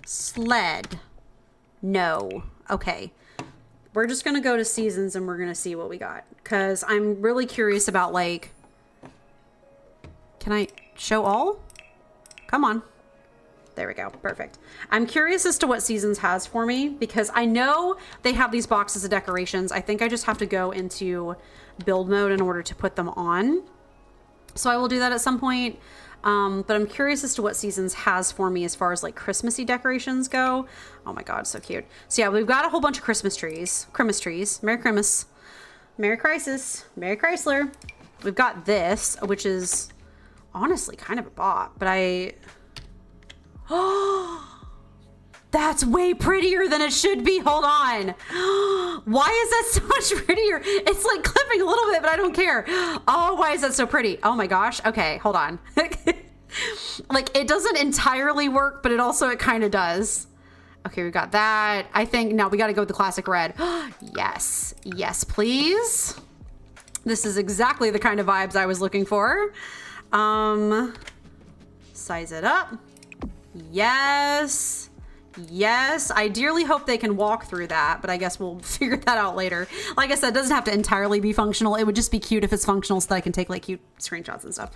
Sled. No. Okay. We're just going to go to seasons and we're going to see what we got. Because I'm really curious about, like... Can I show all? Come on. There we go. Perfect. I'm curious as to what seasons has for me, because I know they have these boxes of decorations. I think I just have to go into build mode in order to put them on. So I will do that at some point. But I'm curious as to what seasons has for me as far as like Christmassy decorations go. Oh my God, so cute. So yeah, we've got a whole bunch of Christmas trees. Merry Christmas. Merry Crisis. Merry Chrysler. We've got this, which is honestly kind of a bop, but oh, that's way prettier than it should be. Hold on. Why is that so much prettier? It's like clipping a little bit, but I don't care. Oh, why is that so pretty? Oh my gosh. Okay, hold on. Like, it doesn't entirely work, but it kind of does. Okay, we got that. I think now we got to go with the classic red. Yes. Yes, please. This is exactly the kind of vibes I was looking for. Size it up. Yes. Yes. I dearly hope they can walk through that, but I guess we'll figure that out later. Like I said, it doesn't have to entirely be functional. It would just be cute if it's functional so that I can take like cute screenshots and stuff.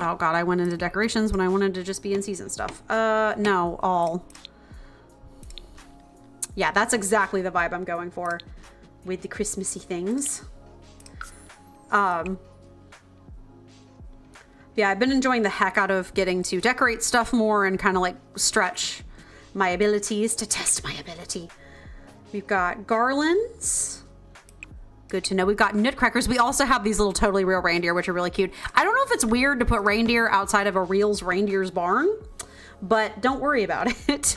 Oh God, I went into decorations when I wanted to just be in season stuff. No, all. Yeah, that's exactly the vibe I'm going for with the Christmassy things. Yeah, I've been enjoying the heck out of getting to decorate stuff more and kind of like stretch my abilities to test my ability. We've got garlands. Good to know. We've got nutcrackers. We also have these little totally real reindeer, which are really cute. I don't know if it's weird to put reindeer outside of a reindeer's barn, but don't worry about it.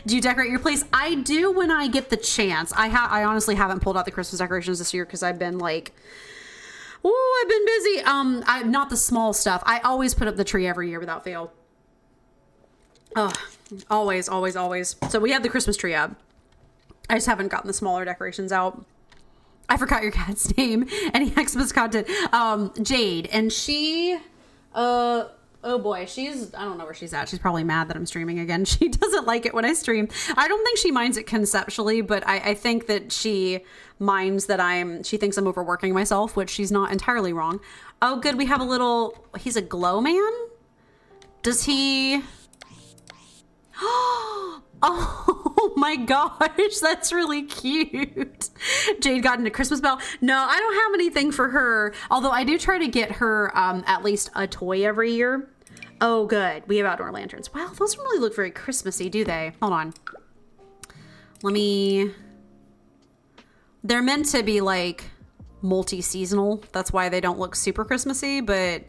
Do you decorate your place? I do when I get the chance. I honestly haven't pulled out the Christmas decorations this year because I've been like... Oh, I've been busy. Not the small stuff. I always put up the tree every year without fail. Oh, always, always, always. So we have the Christmas tree up. I just haven't gotten the smaller decorations out. I forgot your cat's name. Any Xmas content. Jade. And she, oh boy, I don't know where she's at. She's probably mad that I'm streaming again. She doesn't like it when I stream. I don't think she minds it conceptually, but I think that she minds that she thinks I'm overworking myself, which she's not entirely wrong. Oh, good. We have he's a glow man? Does he? Oh, Oh my gosh, that's really cute. Jade got into Christmas bell. No, I don't have anything for her. Although I do try to get her at least a toy every year. Oh, good. We have outdoor lanterns. Wow, those don't really look very Christmassy, do they? Hold on. They're meant to be like multi-seasonal. That's why they don't look super Christmassy, but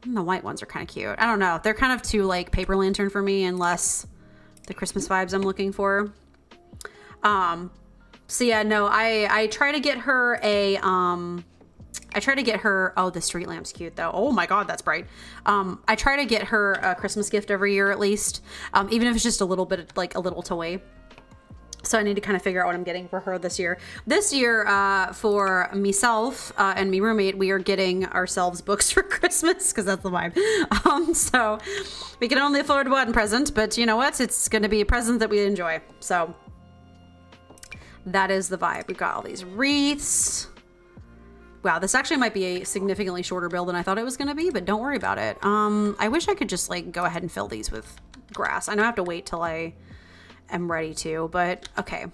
the white ones are kind of cute. I don't know. They're kind of too like paper lantern for me, unless the Christmas vibes I'm looking for. So yeah, no, I try to get her a, oh, the street lamp's cute though. Oh my God, that's bright. I try to get her a Christmas gift every year at least. Even if it's just a little bit, like a little toy. So I need to kind of figure out what I'm getting for her this year. This year, for myself and my roommate, we are getting ourselves books for Christmas because that's the vibe. So we can only afford one present, but you know what? It's going to be a present that we enjoy. So that is the vibe. We've got all these wreaths. Wow, this actually might be a significantly shorter build than I thought it was going to be, but don't worry about it. I wish I could just like go ahead and fill these with grass. I know I have to wait till I am ready to, but okay.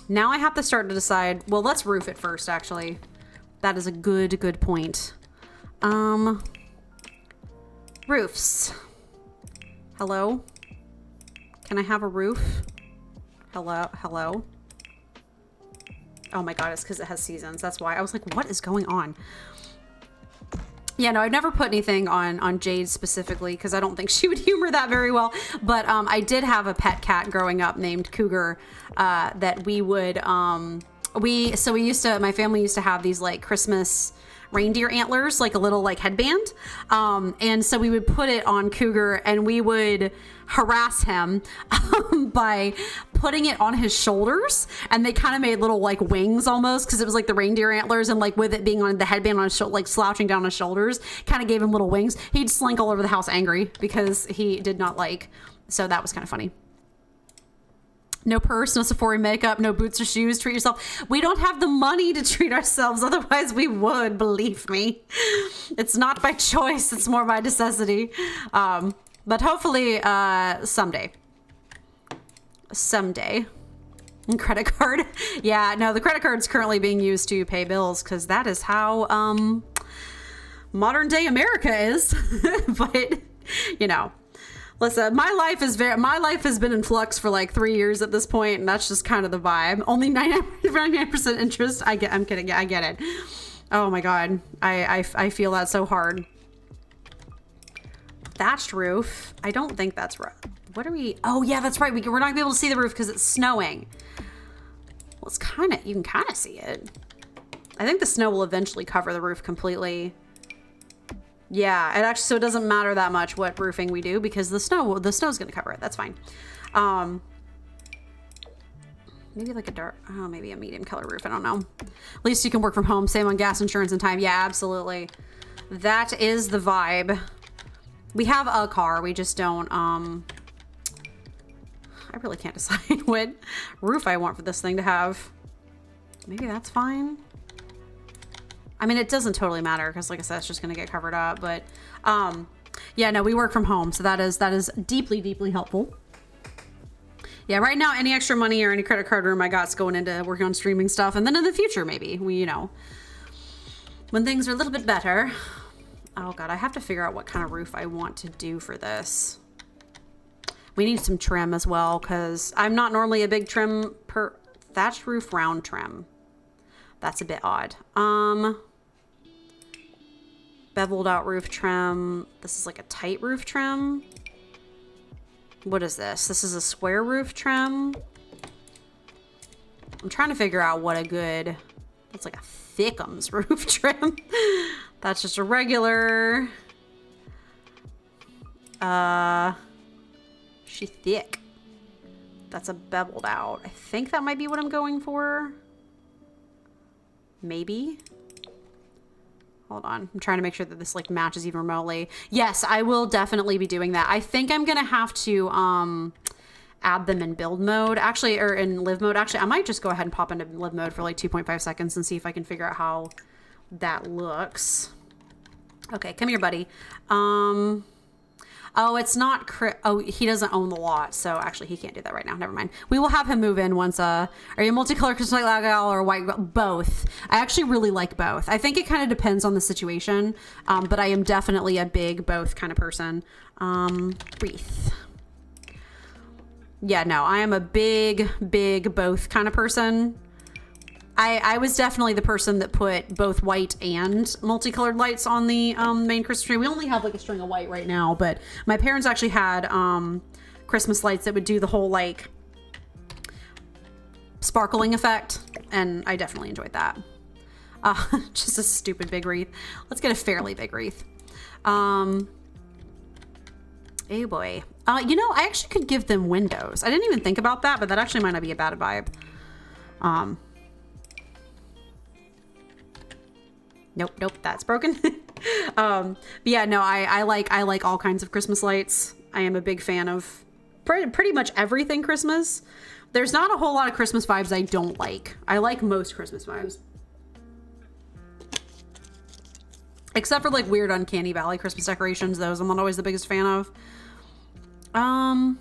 Now I have to start to decide, well, let's roof it first, actually. That is a good point. Roofs. Hello? Can I have a roof? Hello? Oh my God, it's because it has seasons. That's why. I was like, what is going on? Yeah, no, I've never put anything on Jade specifically because I don't think she would humor that very well. But I did have a pet cat growing up named Cougar that we would, my family used to have these like Christmas reindeer antlers, like a little like headband. And so we would put it on Cougar and we would harass him by putting it on his shoulders, and they kind of made little like wings almost because it was like the reindeer antlers, and like with it being on the headband on his shoulder, like slouching down his shoulders, kind of gave him little wings. He'd slink all over the house angry because he did not like, so that was kind of funny. No purse, no Sephora makeup, no boots or shoes. Treat yourself. We don't have the money to treat ourselves. Otherwise we would, believe me. It's not by choice. It's more by necessity. But hopefully someday. And credit card. Yeah, no, the credit card's currently being used to pay bills because that is how modern day America is. But, you know. Listen, my life has been in flux for like 3 years at this point, and that's just kind of the vibe. Only 99% interest. I'm kidding. Yeah, I get it. Oh my God. I feel that so hard. Thatched roof. I don't think that's right. What are we? Oh yeah, that's right. We're not gonna be able to see the roof because it's snowing. Well, it's kind of, you can kind of see it. I think the snow will eventually cover the roof completely. Yeah, it actually, so it doesn't matter that much what roofing we do because the snow's gonna cover it. That's fine. Maybe like a dark, oh, maybe a medium color roof. I don't know. At least you can work from home. Same on gas, insurance, and time. Yeah, absolutely. That is the vibe. We have a car. We just don't, I really can't decide what roof I want for this thing to have. Maybe that's fine. I mean, it doesn't totally matter because, like I said, it's just going to get covered up. But, yeah, no, we work from home. So that is deeply, deeply helpful. Yeah, right now, any extra money or any credit card room I got is going into working on streaming stuff. And then in the future, maybe, you know, when things are a little bit better. Oh, God, I have to figure out what kind of roof I want to do for this. We need some trim as well because I'm not normally a big trim per thatched roof round trim. That's a bit odd. Beveled out roof trim. This is like a tight roof trim. What is this? This is a square roof trim. I'm trying to figure out what a good, that's like a thickums roof trim. That's just a regular. She thick. That's a beveled out. I think that might be what I'm going for. Maybe. Hold on. I'm trying to make sure that this like matches even remotely. Yes, I will definitely be doing that. I think I'm gonna have to add them in build mode actually, or in live mode. Actually, I might just go ahead and pop into live mode for like 2.5 seconds and see if I can figure out how that looks. Okay, come here, buddy. Oh, it's not oh, he doesn't own the lot, so actually he can't do that right now. Never mind. We will have him move in once. Are you a multicolored Christmas light gal or white? Both. I actually really like both. I think it kind of depends on the situation, but I am definitely a big both kind of person. Wreath. Yeah, no, I am a big both kind of person. I was definitely the person that put both white and multicolored lights on the main Christmas tree. We only have like a string of white right now, but my parents actually had Christmas lights that would do the whole like sparkling effect, and I definitely enjoyed that. Just a stupid big wreath. Let's get a fairly big wreath. Oh boy. You know, I actually could give them windows. I didn't even think about that, but that actually might not be a bad vibe. Nope, that's broken. But yeah, no, I like all kinds of Christmas lights. I am a big fan of pretty much everything Christmas. There's not a whole lot of Christmas vibes I don't like. I like most Christmas vibes. Except for like weird Uncanny Valley Christmas decorations. Those I'm not always the biggest fan of. Do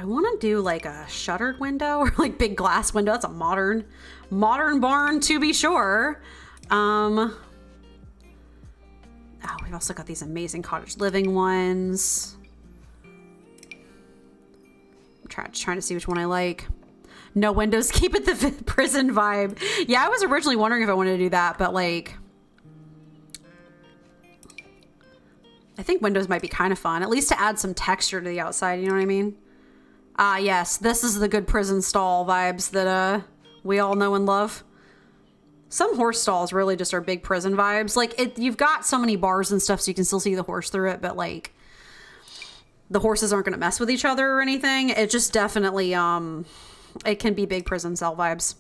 I want to do like a shuttered window or like big glass window? That's a modern barn to be sure. Oh, we've also got these amazing cottage living ones. I'm trying to see which one I like. No windows, keep it the prison vibe. Yeah, I was originally wondering if I wanted to do that, but like, I think windows might be kind of fun, at least to add some texture to the outside, you know what I mean? Ah, yes, this is the good prison stall vibes that we all know and love. Some horse stalls really just are big prison vibes. Like, you've got so many bars and stuff so you can still see the horse through it, but like, the horses aren't going to mess with each other or anything. It just definitely, it can be big prison cell vibes.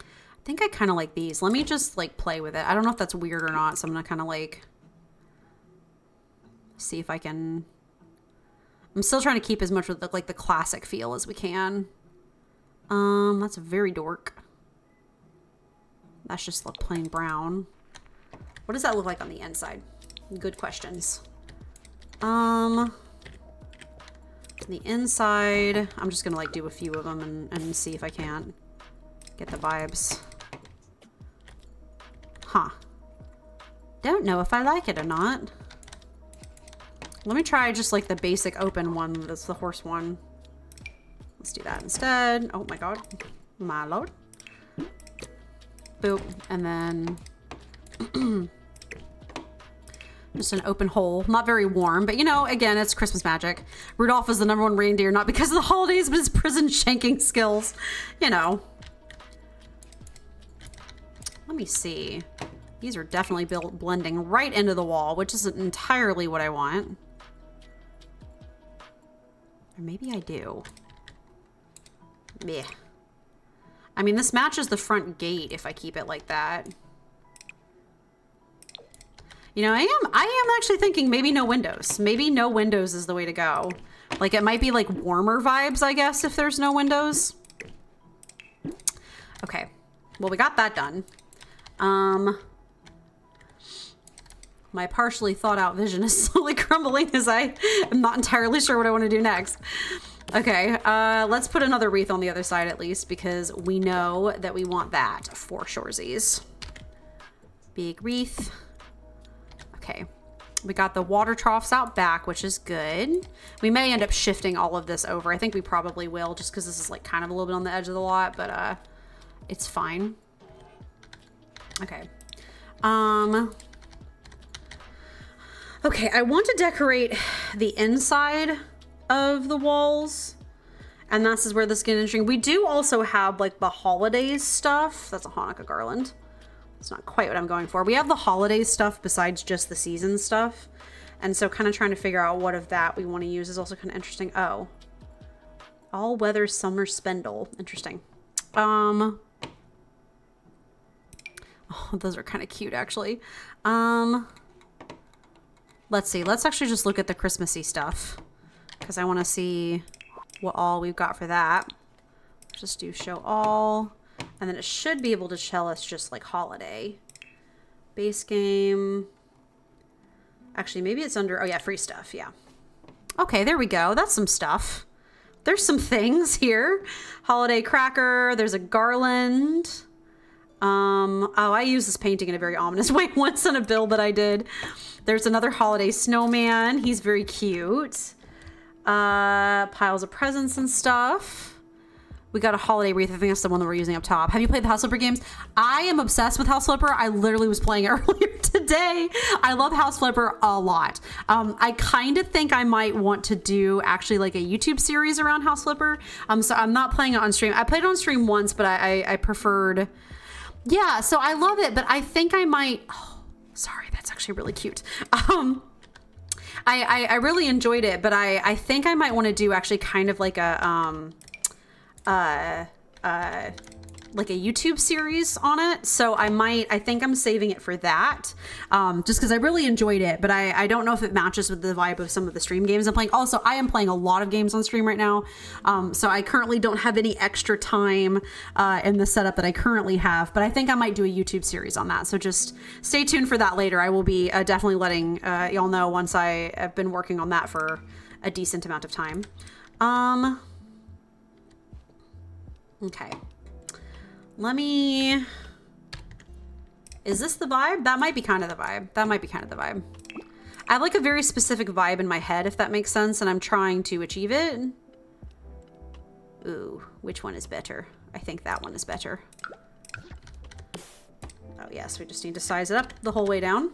I think I kind of like these. Let me just like play with it. I don't know if that's weird or not, so I'm going to kind of like see if I can. I'm still trying to keep as much with the, like the classic feel as we can. That's very dork. That's just like plain brown. What does that look like on the inside? Good questions. On the inside, I'm just gonna like do a few of them and see if I can't get the vibes. Huh. Don't know if I like it or not. Let me try just like the basic open one. That's the horse one. Let's do that instead. Oh my god. My lord. Boop. And then just an open hole. Not very warm, but you know, again, it's Christmas magic. Rudolph is the #1 reindeer, not because of the holidays, but his prison shanking skills. You know. Let me see. These are definitely blending right into the wall, which isn't entirely what I want. Or maybe I do. Yeah. I mean, this matches the front gate if I keep it like that. You know, I am actually thinking maybe no windows. Maybe no windows is the way to go. Like, it might be like warmer vibes, I guess, if there's no windows. Okay. Well, we got that done. My partially thought out vision is slowly crumbling as I am not entirely sure what I want to do next. Okay, let's put another wreath on the other side at least, because we know that we want that for shoresies. Big wreath. Okay, we got the water troughs out back, which is good. We may end up shifting all of this over. I think we probably will, just because this is like kind of a little bit on the edge of the lot, but it's fine. Okay. Okay, I want to decorate the inside of the walls, and this is where this gets interesting. We do also have like the holidays stuff. That's a Hanukkah garland. It's not quite what I'm going for. We have the holidays stuff besides just the season stuff, and so kind of trying to figure out what of that we want to use is also kind of interesting. Oh, all weather summer spindle. Interesting. Oh, those are kind of cute actually. Let's see. Let's actually just look at the Christmassy stuff, because I want to see what all we've got for that. Just do show all, and then it should be able to tell us just like holiday. Base game. Actually, maybe it's under, oh yeah, free stuff, yeah. Okay, there we go. That's some stuff. There's some things here. Holiday cracker, there's a garland. Oh, I used this painting in a very ominous way once on a build that I did. There's another holiday snowman. He's very cute. Piles of presents and stuff. We got a holiday wreath. I think that's the one that we're using up top. Have you played the House Flipper games? I am obsessed with House Flipper. I literally was playing it earlier today. I love House Flipper a lot. I kind of think I might want to do actually like a YouTube series around House Flipper. So I'm not playing it on stream. I played it on stream once, but I preferred. Yeah, so I love it, but I think I might. Oh, sorry, that's actually really cute. I really enjoyed it, but I think I might want to do actually kind of like a YouTube series on it. So I think I'm saving it for that. Just cause I really enjoyed it, but I don't know if it matches with the vibe of some of the stream games I'm playing. Also, I am playing a lot of games on stream right now. So I currently don't have any extra time, in the setup that I currently have, but I think I might do a YouTube series on that. So just stay tuned for that later. I will be definitely letting, y'all know once I have been working on that for a decent amount of time. Okay. Is this the vibe? That might be kind of the vibe. That might be kind of the vibe. I have like a very specific vibe in my head, if that makes sense, and I'm trying to achieve it. Ooh, which one is better? I think that one is better. Oh yes, we just need to size it up the whole way down.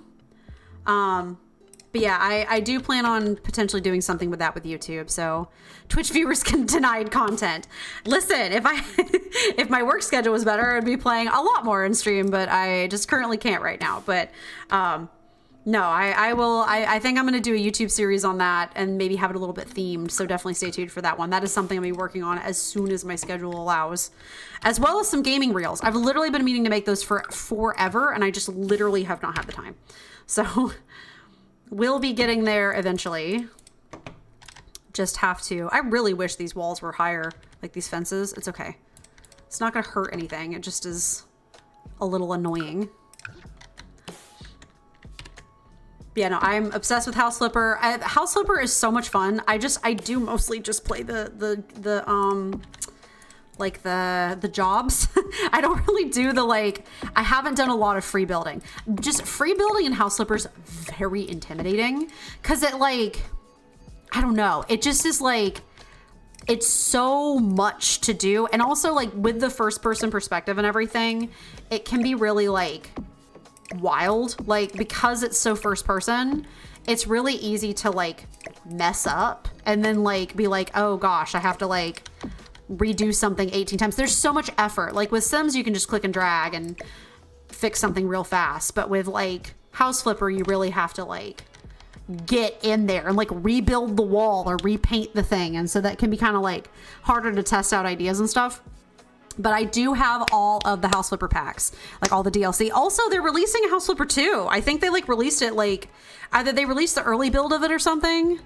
But yeah, I do plan on potentially doing something with that with YouTube. So Twitch viewers can denied content. Listen, if my work schedule was better, I'd be playing a lot more in stream, but I just currently can't right now. But no, I think I'm going to do a YouTube series on that and maybe have it a little bit themed. So definitely stay tuned for that one. That is something I'll be working on as soon as my schedule allows, as well as some gaming reels. I've literally been meaning to make those for forever, and I just literally have not had the time. So we'll be getting there eventually. Just have to. I really wish these walls were higher, like these fences. It's okay. It's not going to hurt anything. It just is a little annoying. Yeah, no, I'm obsessed with House Flipper. House Flipper is so much fun. I do mostly just play the jobs. I don't really do I haven't done a lot of free building. Just free building in House Flipper's very intimidating because it I don't know. It just is it's so much to do. And also with the first person perspective and everything, it can be really wild. Because it's so first person, it's really easy to mess up and then be oh gosh, I have to redo something 18 times. There's so much effort. With Sims, you can just click and drag and fix something real fast. But with House Flipper, you really have to get in there and rebuild the wall or repaint the thing. And so that can be kind of harder to test out ideas and stuff. But I do have all of the House Flipper packs, all the DLC. Also, they're releasing a House Flipper 2. I think they released it either they released the early build of it or something.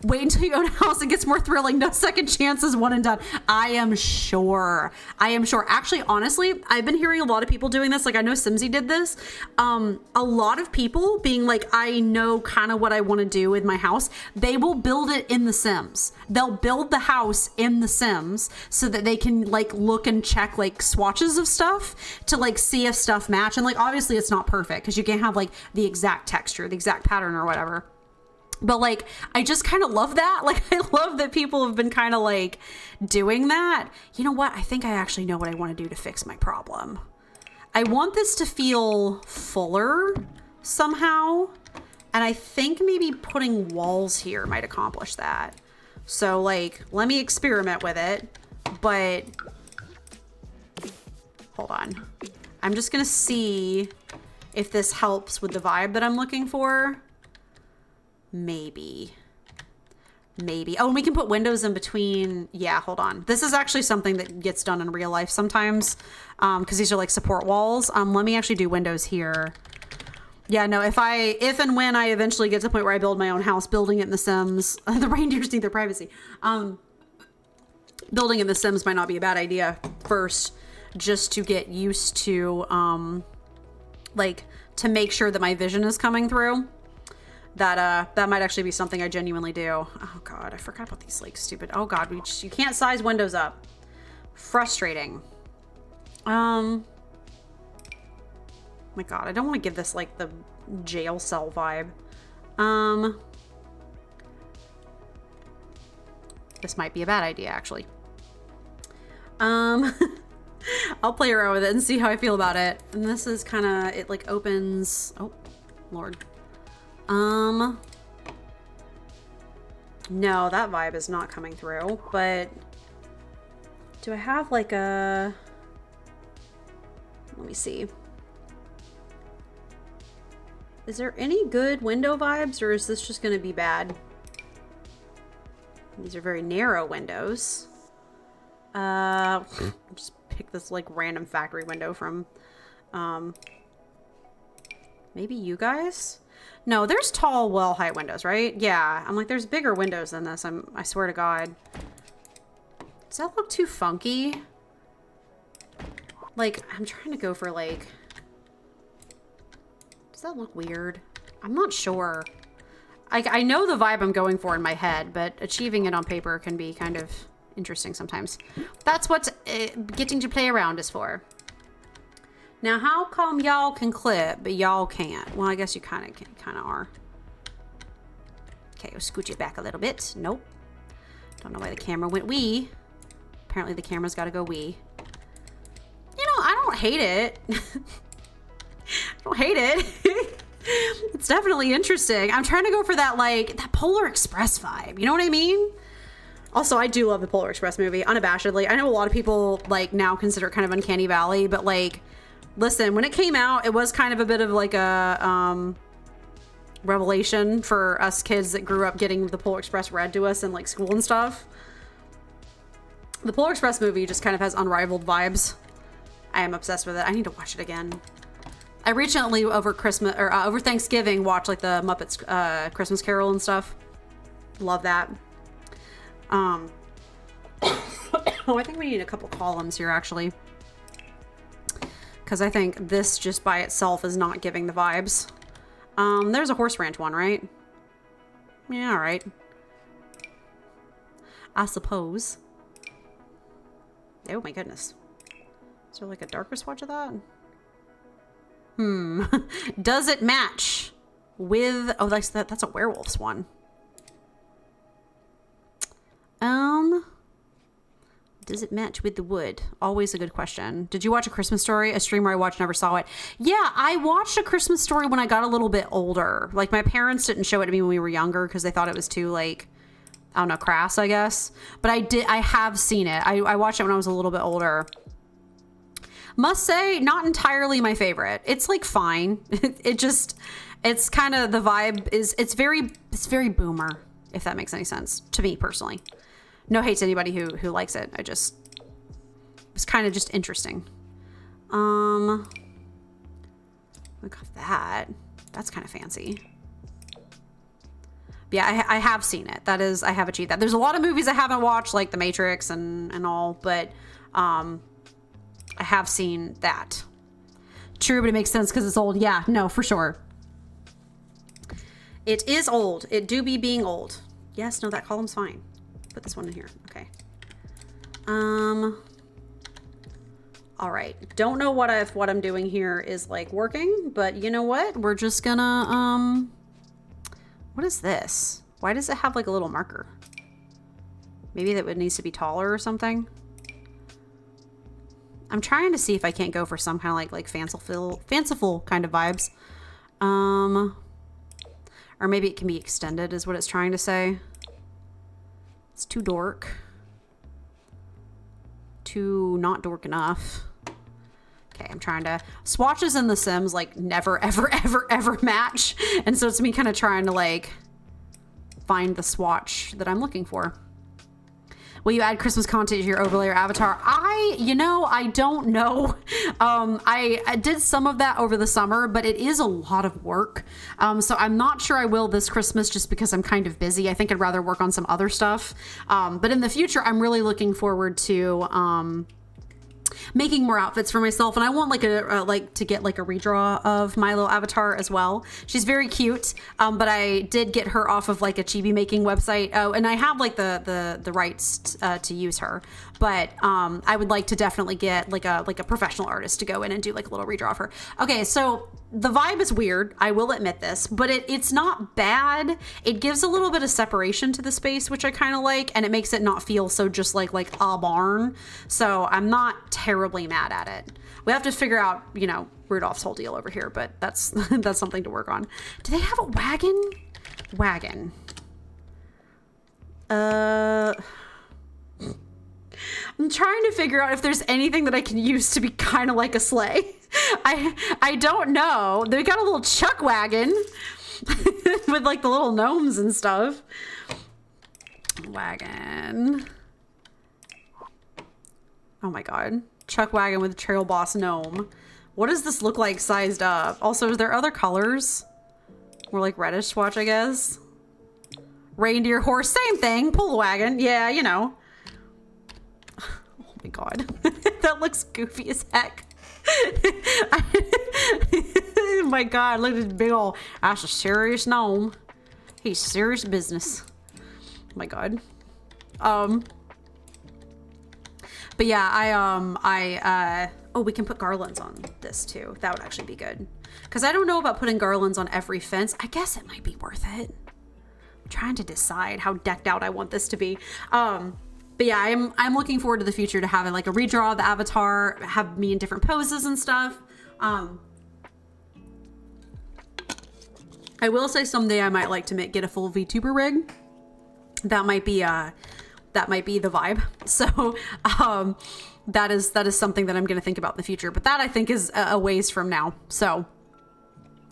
Wait until you own a house. It gets more thrilling. No second chances, one and done. I am sure. Actually, honestly, I've been hearing a lot of people doing this. I know Simsy did this. A lot of people being I know kind of what I want to do with my house. They will build it in The Sims. They'll build the house in The Sims so that they can look and check swatches of stuff to see if stuff match. And obviously it's not perfect because you can't have the exact texture, the exact pattern or whatever. But I just kind of love that. I love that people have been kind of doing that. You know what? I think I actually know what I want to do to fix my problem. I want this to feel fuller somehow. And I think maybe putting walls here might accomplish that. So let me experiment with it, but hold on. I'm just going to see if this helps with the vibe that I'm looking for. Maybe. Oh, and we can put windows in between. Yeah, hold on. This is actually something that gets done in real life sometimes because these are support walls. Let me actually do windows here. Yeah, no, if and when I eventually get to the point where I build my own house, building it in The Sims, the reindeers need their privacy. Building in The Sims might not be a bad idea first, just to get used to, to make sure that my vision is coming through. that might actually be something I genuinely do. Oh God, I forgot about these like stupid, oh God, you can't size windows up. Frustrating. My God, I don't want to give this like the jail cell vibe. This might be a bad idea, actually. I'll play around with it and see how I feel about it. And this is kind of, it like opens, oh, Lord. No, that vibe is not coming through, but do I have like a, let me see. Is there any good window vibes, or is this just going to be bad? These are very narrow windows. Just pick this like random factory window from, maybe you guys? No, there's tall, well height windows, right? Yeah, I'm like, there's bigger windows than this. I swear to God. Does that look too funky? Like, I'm trying to go for like, does that look weird? I'm not sure. I know the vibe I'm going for in my head, but achieving it on paper can be kind of interesting sometimes. That's what getting to play around is for. Now, how come y'all can clip, but y'all can't? Well, I guess you kind of are. Okay, we'll scooch it back a little bit. Nope. Don't know why the camera went wee. Apparently the camera's got to go wee. You know, I don't hate it. I don't hate it. It's definitely interesting. I'm trying to go for that, like, that Polar Express vibe. You know what I mean? Also, I do love the Polar Express movie, unabashedly. I know a lot of people, like, now consider it kind of Uncanny Valley, but, like, listen, when it came out, it was kind of a bit of, like, a revelation for us kids that grew up getting the Polar Express read to us in, like, school and stuff. The Polar Express movie just kind of has unrivaled vibes. I am obsessed with it. I need to watch it again. I recently over Christmas or over Thanksgiving watched like the Muppets Christmas Carol and stuff. Love that. Oh, I think we need a couple columns here actually, because I think this just by itself is not giving the vibes. There's a horse ranch one, right? Yeah, all right. I suppose. Oh my goodness. Is there like a darker swatch of that? Does it match with, oh, that's a werewolf's one. Does it match with the wood? Always a good question. Did you watch A Christmas Story? A streamer I watched, never saw it. Yeah, I watched A Christmas Story when I got a little bit older. Like, my parents didn't show it to me when we were younger because they thought it was too, like, I don't know, crass, I guess. But I have seen it. I watched it when I was a little bit older. Must say, not entirely my favorite. It's like fine. It's kind of, the vibe is, it's very boomer, if that makes any sense to me personally. No hate to anybody who likes it. It's kind of just interesting. Look at that. That's kind of fancy. Yeah, I have seen it. That is, I have achieved that. There's a lot of movies I haven't watched, like The Matrix and all, but, I have seen that. True, but it makes sense because it's old. Yeah, no, for sure. It is old. It do be being old. Yes, no, that column's fine. Put this one in here. Okay. All right. Don't know what I'm doing here is like working, but you know what? We're just gonna, what is this? Why does it have like a little marker? Maybe that needs to be taller or something. I'm trying to see if I can't go for some kind of like fanciful kind of vibes. Or maybe it can be extended is what it's trying to say. It's too dork. Too not dork enough. Okay, I'm trying to... Swatches in The Sims like never, ever, ever, ever match. And so it's me kind of trying to like find the swatch that I'm looking for. Will you add Christmas content to your overlay or avatar? I don't know. I did some of that over the summer, but it is a lot of work. So I'm not sure I will this Christmas just because I'm kind of busy. I think I'd rather work on some other stuff. But in the future, I'm really looking forward to making more outfits for myself, and I want like to get like a redraw of my little avatar as well. She's very cute, but I did get her off of like a chibi making website. Oh, and I have like the rights to use her, but I would like to definitely get like a professional artist to go in and do like a little redraw of her. Okay, so the vibe is weird, I will admit this, but it's not bad. It gives a little bit of separation to the space, which I kind of like, and it makes it not feel so just like a barn. So I'm not terribly mad at it. We have to figure out, you know, Rudolph's whole deal over here, but that's that's something to work on. Do they have a wagon? Wagon. I'm trying to figure out if there's anything that I can use to be kind of like a sleigh. I don't know. They got a little chuck wagon with like the little gnomes and stuff. Wagon. Oh my god. Chuck wagon with trail boss gnome. What does this look like sized up? Also, is there other colors? More like reddish swatch, I guess. Reindeer, horse, same thing. Pull the wagon. Yeah, you know. Oh my god. That looks goofy as heck. Oh my god, look at this big old, that's a serious gnome. He's serious business. Oh my god. But yeah, oh, we can put garlands on this too. That would actually be good. Because I don't know about putting garlands on every fence. I guess it might be worth it. I'm trying to decide how decked out I want this to be. But yeah, I'm looking forward to the future to having like a redraw of the avatar, have me in different poses and stuff. I will say someday I might like to get a full VTuber rig. That might be the vibe. So that is something that I'm going to think about in the future. But that I think is a ways from now. So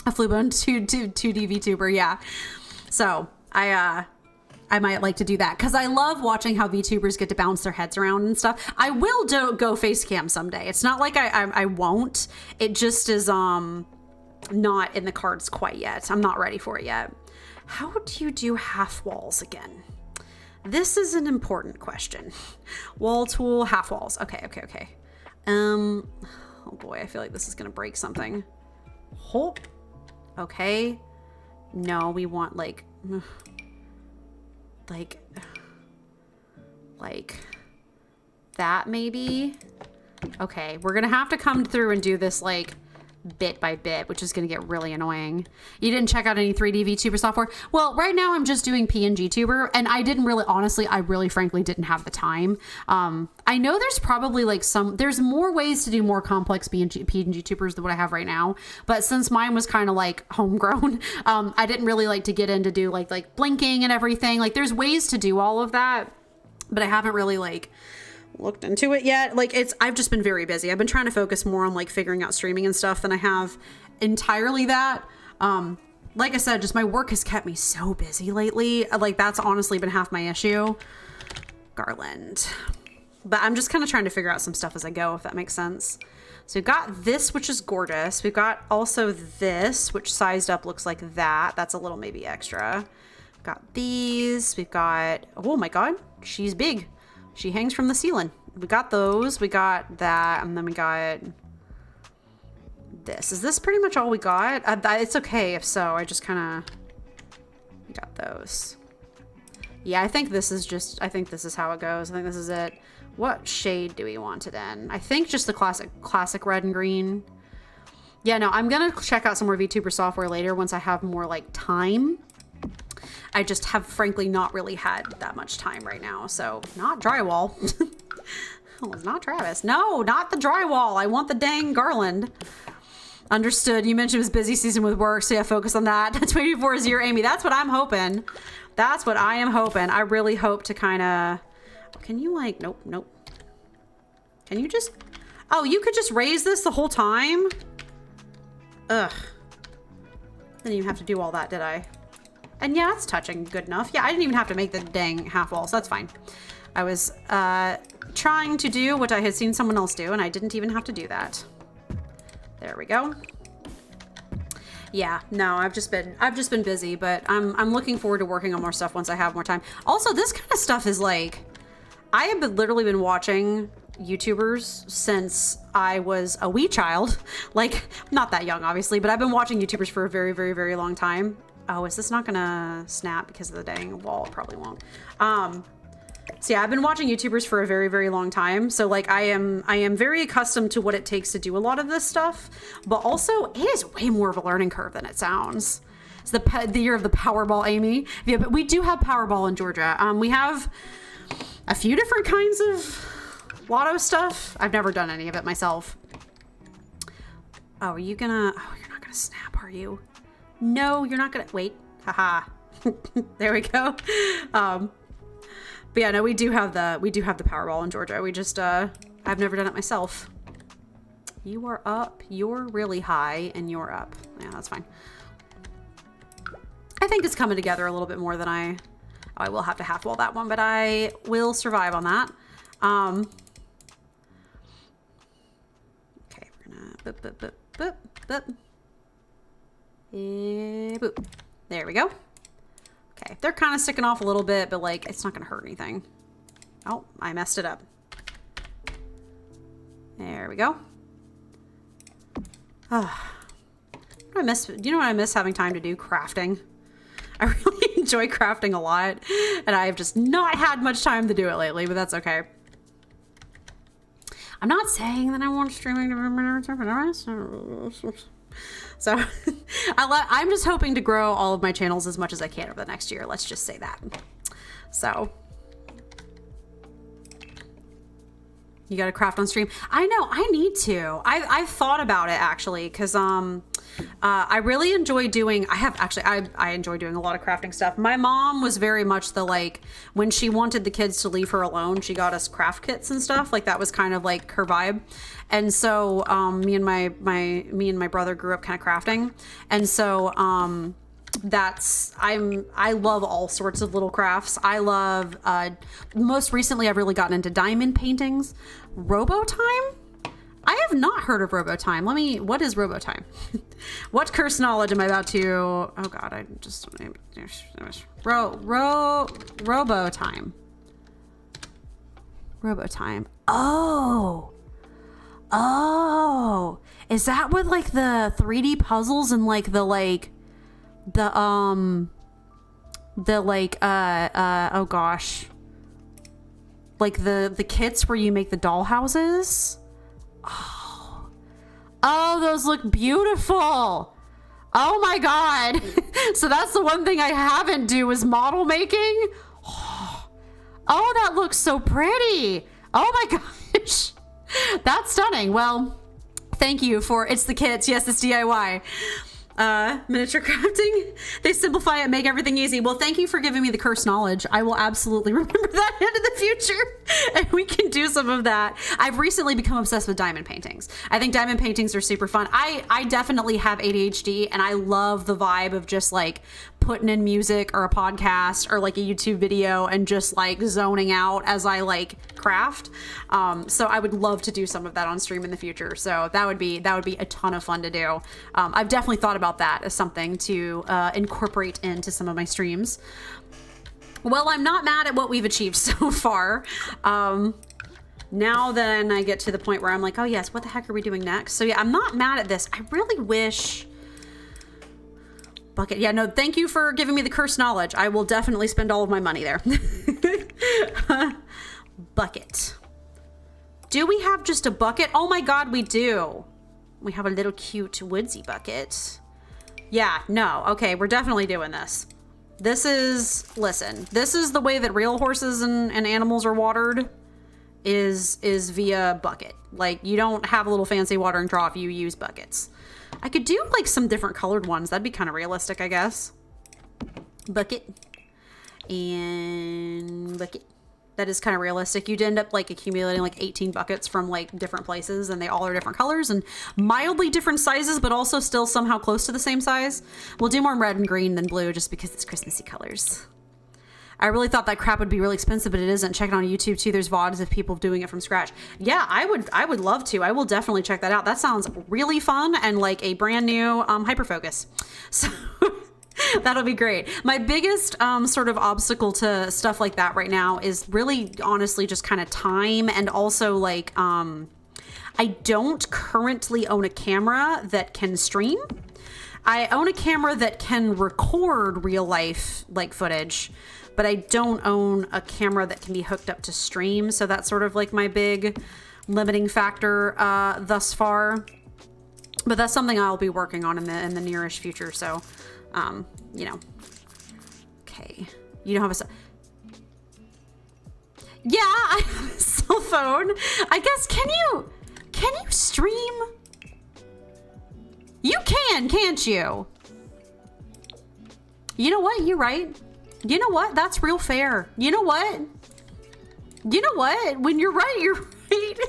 a Fluebone 2D VTuber, yeah. So I might like to do that because I love watching how VTubers get to bounce their heads around and stuff. I will go face cam someday. It's not like I won't. It just is not in the cards quite yet. I'm not ready for it yet. How do you do half walls again? This is an important question. Wall tool, half walls. Okay. Oh boy, I feel like this is gonna break something. Oh, okay. No, we want like that maybe. Okay, we're gonna have to come through and do this like bit by bit, which is gonna get really annoying. You didn't check out any 3D VTuber software? Well, right now I'm just doing PNG Tuber, and I didn't really, honestly, I really frankly didn't have the time. I know there's probably like there's more ways to do more complex PNG Tubers than what I have right now, but since mine was kind of like homegrown, I didn't really like to get into do like blinking and everything. Like there's ways to do all of that, but I haven't really like looked into it yet. Like I've just been very busy. I've been trying to focus more on like figuring out streaming and stuff than I have entirely that. Like I said, just my work has kept me so busy lately. Like that's honestly been half my issue. Garland. But I'm just kind of trying to figure out some stuff as I go, if that makes sense. So we've got this, which is gorgeous. We've got also this, which sized up looks like that. That's a little maybe extra. We've got these. We've got, oh my God, she's big. She hangs from the ceiling. We got those. We got that. And then we got this. Is this pretty much all we got? It's okay if so. I just kind of got those. Yeah, I think this is how it goes. I think this is it. What shade do we want it in? I think just the classic red and green. Yeah, no, I'm going to check out some more VTuber software later once I have more like time. I just have frankly not really had that much time right now. So not drywall. Oh, it's not Travis. No, not the drywall. I want the dang garland. Understood. You mentioned it was busy season with work, so yeah, focus on that. 2024 is your Amy. That's what I'm hoping. That's what I am hoping. I really hope to kind of... Can you like... Nope. Can you just... Oh, you could just raise this the whole time? Ugh. Didn't even have to do all that, did I? And yeah, it's touching good enough. Yeah, I didn't even have to make the dang half wall, so that's fine. I was trying to do what I had seen someone else do, and I didn't even have to do that. There we go. Yeah, no, I've just been busy, but I'm looking forward to working on more stuff once I have more time. Also, this kind of stuff is like, I have literally been watching YouTubers since I was a wee child. Like, not that young, obviously, but I've been watching YouTubers for a very, very, very long time. Oh, is this not gonna snap because of the dang wall? It probably won't. So yeah, I've been watching YouTubers for a very, very long time. So like I am very accustomed to what it takes to do a lot of this stuff, but also it is way more of a learning curve than it sounds. It's the year of the Powerball, Amy. Yeah, but we do have Powerball in Georgia. We have a few different kinds of lotto stuff. I've never done any of it myself. Oh, you're not gonna snap, are you? No, you're not gonna, wait, haha. There we go. But yeah, no, we do have the Powerball in Georgia. We just, I've never done it myself. You are up, you're really high, and you're up. Yeah, that's fine. I think it's coming together a little bit more than I will have to half wall that one, but I will survive on that. Okay, we're gonna boop, boop, boop, boop, boop. Boop. There we go. Okay, they're kind of sticking off a little bit, but like, it's not gonna hurt anything. Oh, I messed it up. There we go. Do you know what I miss having time to do? Crafting. I really enjoy crafting a lot, and I have just not had much time to do it lately, but that's okay. I'm not saying that I want streaming to... So I'm just hoping to grow all of my channels as much as I can over the next year. Let's just say that. So you got to craft on stream. I know I need to. I've thought about it actually, because I really enjoy doing, I enjoy doing a lot of crafting stuff. My mom was very much the, like, when she wanted the kids to leave her alone, she got us craft kits and stuff. Like, that was kind of like her vibe. And so, me and my brother grew up kind of crafting. And so, I love all sorts of little crafts. I love, most recently I've really gotten into diamond paintings. Robotime? I have not heard of Robotime. What is Robotime? What cursed knowledge am I about to, oh God, Robotime. Robotime. Oh, is that with like the 3D puzzles and like oh gosh, like the kits where you make the doll houses? Oh, those look beautiful. Oh my God. So that's the one thing I haven't do is model making. Oh, that looks so pretty. Oh my gosh. That's stunning. Well, thank you for, it's the kits. Yes, it's DIY. Miniature crafting, they simplify it, make everything easy. Well, thank you for giving me the cursed knowledge. I will absolutely remember that into the future, and we can do some of that. I've recently become obsessed with diamond paintings. I think diamond paintings are super fun. I definitely have ADHD, and I love the vibe of just like putting in music or a podcast or like a YouTube video and just like zoning out as I like craft. So I would love to do some of that on stream in the future. So that would be a ton of fun to do. I've definitely thought about that as something to incorporate into some of my streams. Well, I'm not mad at what we've achieved so far. Now then I get to the point where I'm like, oh yes, what the heck are we doing next? So yeah, I'm not mad at this. I really wish... Bucket. Yeah, no, thank you for giving me the cursed knowledge. I will definitely spend all of my money there. Bucket. Do we have just a bucket? Oh my God, we do. We have a little cute woodsy bucket. Yeah, no. Okay, we're definitely doing this. This is the way that real horses and animals are watered is via bucket. Like, you don't have a little fancy watering trough, you use buckets. I could do like some different colored ones. That'd be kind of realistic, I guess. Bucket and bucket. That is kind of realistic. You'd end up like accumulating like 18 buckets from like different places, and they all are different colors and mildly different sizes, but also still somehow close to the same size. We'll do more red and green than blue just because it's Christmassy colors. I really thought that crap would be really expensive, but it isn't. Check it on YouTube too. There's VODs of people doing it from scratch. Yeah, I would love to. I will definitely check that out. That sounds really fun and like a brand new hyperfocus. So That'll be great. My biggest sort of obstacle to stuff like that right now is really honestly just kind of time, and also like I don't currently own a camera that can stream. I own a camera that can record real life like footage, but I don't own a camera that can be hooked up to stream. So that's sort of like my big limiting factor thus far. But that's something I'll be working on in the nearish future. So, you know, okay. You don't have a yeah, I have a cell phone. I guess, can you stream? You can, can't you? You know what? You're right. You know what? That's real fair. You know what? You know what? When you're right, you're right.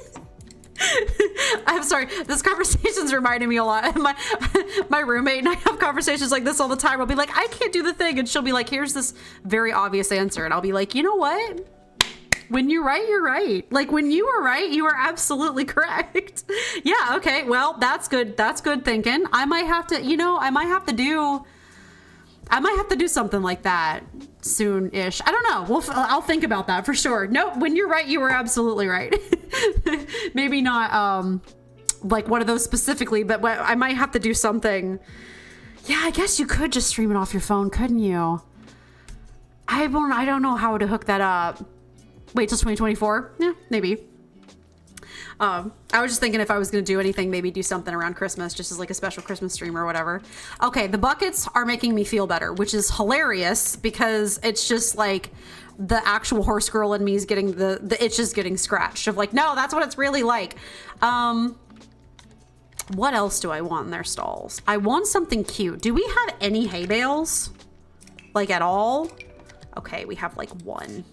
I'm sorry. This conversation's reminding me a lot. My roommate and I have conversations like this all the time. I'll be like, I can't do the thing. And she'll be like, here's this very obvious answer. And I'll be like, you know what? When you're right, you're right. Like when you are right, you are absolutely correct. Yeah. Okay. Well, that's good. That's good thinking. I might have to, you know, I might have to do something like that soon-ish. I don't know. I'll think about that for sure. Nope. When you're right, you were absolutely right. Maybe not like one of those specifically, but I might have to do something. Yeah, I guess you could just stream it off your phone, couldn't you? I don't know how to hook that up. Wait till 2024? Yeah, maybe. I was just thinking if I was going to do anything, maybe do something around Christmas, just as like a special Christmas stream or whatever. Okay, the buckets are making me feel better, which is hilarious because it's just like the actual horse girl in me is getting the itches getting scratched of like, no, that's what it's really like. What else do I want in their stalls? I want something cute. Do we have any hay bales? Like at all? Okay, we have like one.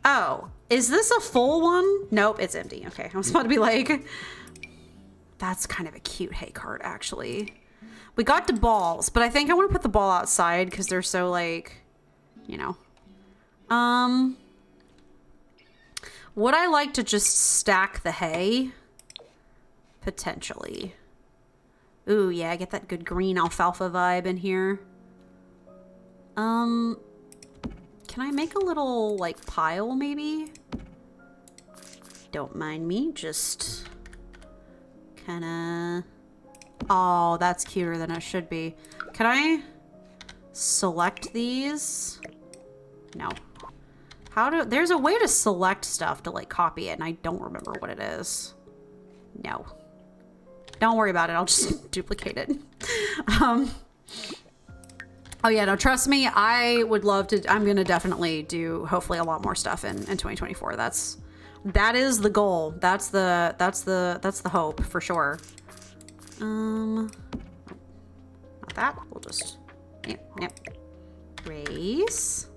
Oh, is this a full one? Nope, it's empty. Okay, I was about to be like, that's kind of a cute hay cart, actually. We got the balls, but I think I want to put the ball outside because they're so like, you know. Would I like to just stack the hay? Potentially. Ooh, yeah, I get that good green alfalfa vibe in here. Can I make a little, like, pile, maybe? Don't mind me, just kinda... Oh, that's cuter than it should be. Can I select these? No. There's a way to select stuff to, like, copy it, and I don't remember what it is. No. Don't worry about it, I'll just duplicate it. Oh yeah, no, trust me, I would love to. I'm gonna definitely do hopefully a lot more stuff in 2024. That is the goal. That's the hope for sure. Not that. We'll just yep. Race.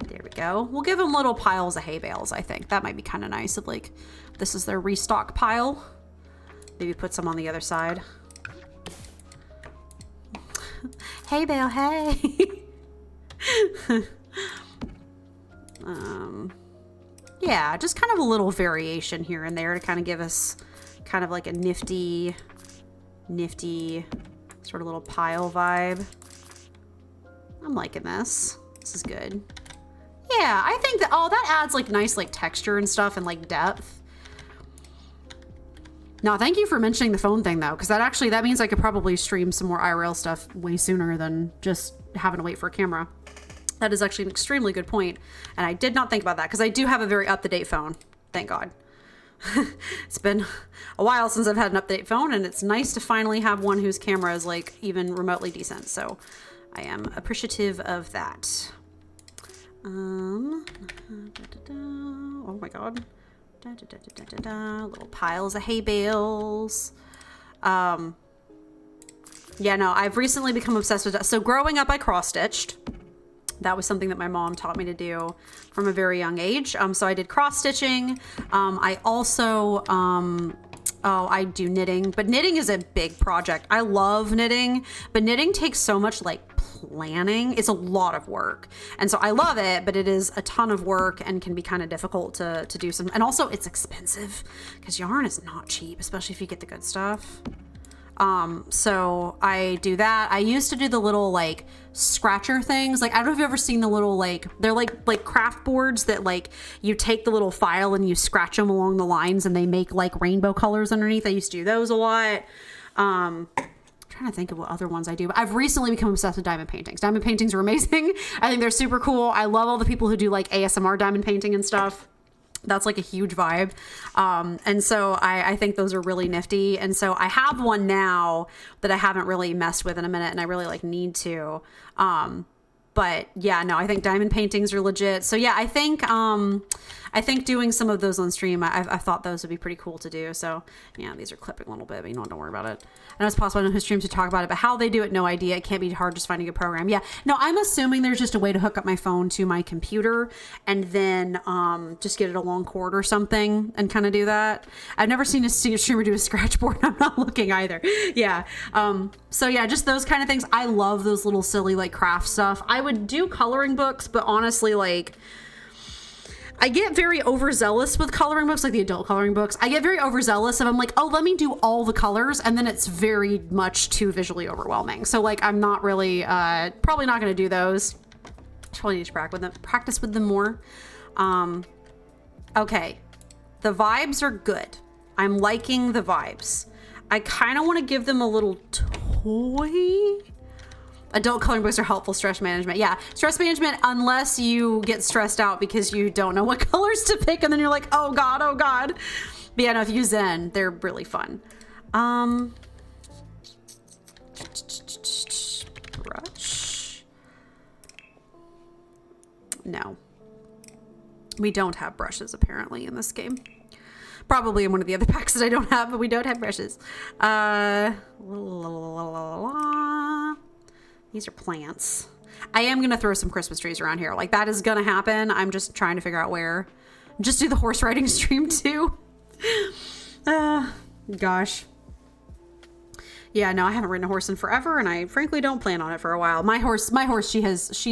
There we go. We'll give them little piles of hay bales. I think that might be kind of nice. Of like, this is their restock pile. Maybe put some on the other side. Hey bale, hey. Yeah, just kind of a little variation here and there to kind of give us kind of like a nifty sort of little pile vibe. I'm liking this. This is good. Yeah, I think that, oh, that adds like nice like texture and stuff and like depth. No, thank you for mentioning the phone thing though, because that means I could probably stream some more IRL stuff way sooner than just having to wait for a camera. That is actually an extremely good point, and I did not think about that because I do have a very up-to-date phone. Thank God. It's been a while since I've had an up-to-date phone, and it's nice to finally have one whose camera is like even remotely decent. So I am appreciative of that. Oh my God. Little piles of hay bales. Yeah, no, I've recently become obsessed with that. So growing up, I cross-stitched. That was something that my mom taught me to do from a very young age. So I did cross-stitching. I also, I do knitting, but knitting is a big project. I love knitting, but knitting takes so much like planning. It's a lot of work. And so I love it, but it is a ton of work and can be kind of difficult to do some. And also it's expensive because yarn is not cheap, especially if you get the good stuff. So I do that. I used to do the little like scratcher things. Like, I don't know if you've ever seen the little, like, they're like craft boards that like you take the little file and you scratch them along the lines and they make like rainbow colors underneath. I used to do those a lot. I'm trying to think of what other ones I do, but I've recently become obsessed with diamond paintings. Diamond paintings are amazing. I think they're super cool. I love all the people who do like ASMR diamond painting and stuff. That's like a huge vibe. And so I think those are really nifty. And so I have one now that I haven't really messed with in a minute and I really like need to. But yeah, no, I think diamond paintings are legit. So yeah, I think doing some of those on stream, I thought those would be pretty cool to do. So yeah, these are clipping a little bit, but you know, don't worry about it. I know it's possible I know who streams to talk about it, but how they do it, no idea. It can't be hard just finding a program. Yeah, no, I'm assuming there's just a way to hook up my phone to my computer and then just get it a long cord or something and kind of do that. I've never seen a streamer do a scratch board. I'm not looking either. Yeah. So yeah, just those kind of things. I love those little silly like craft stuff. I would do coloring books, but honestly, like, I get very overzealous with coloring books, like the adult coloring books. I get very overzealous and I'm like, oh, let me do all the colors. And then it's very much too visually overwhelming. So like, I'm not really, probably not going to do those. Probably need to practice with them more. Okay. The vibes are good. I'm liking the vibes. I kind of want to give them a little toy. Adult coloring books are helpful stress management. Yeah, stress management, unless you get stressed out because you don't know what colors to pick and then you're like, oh God, oh God. But yeah, no, if you zen, they're really fun. Brush. No. We don't have brushes apparently in this game. Probably in one of the other packs that I don't have, but we don't have brushes. These are plants. I am going to throw some Christmas trees around here. Like, that is going to happen. I'm just trying to figure out where. Just do the horse riding stream too. Gosh. Yeah, no, I haven't ridden a horse in forever, and I frankly don't plan on it for a while. My horse, she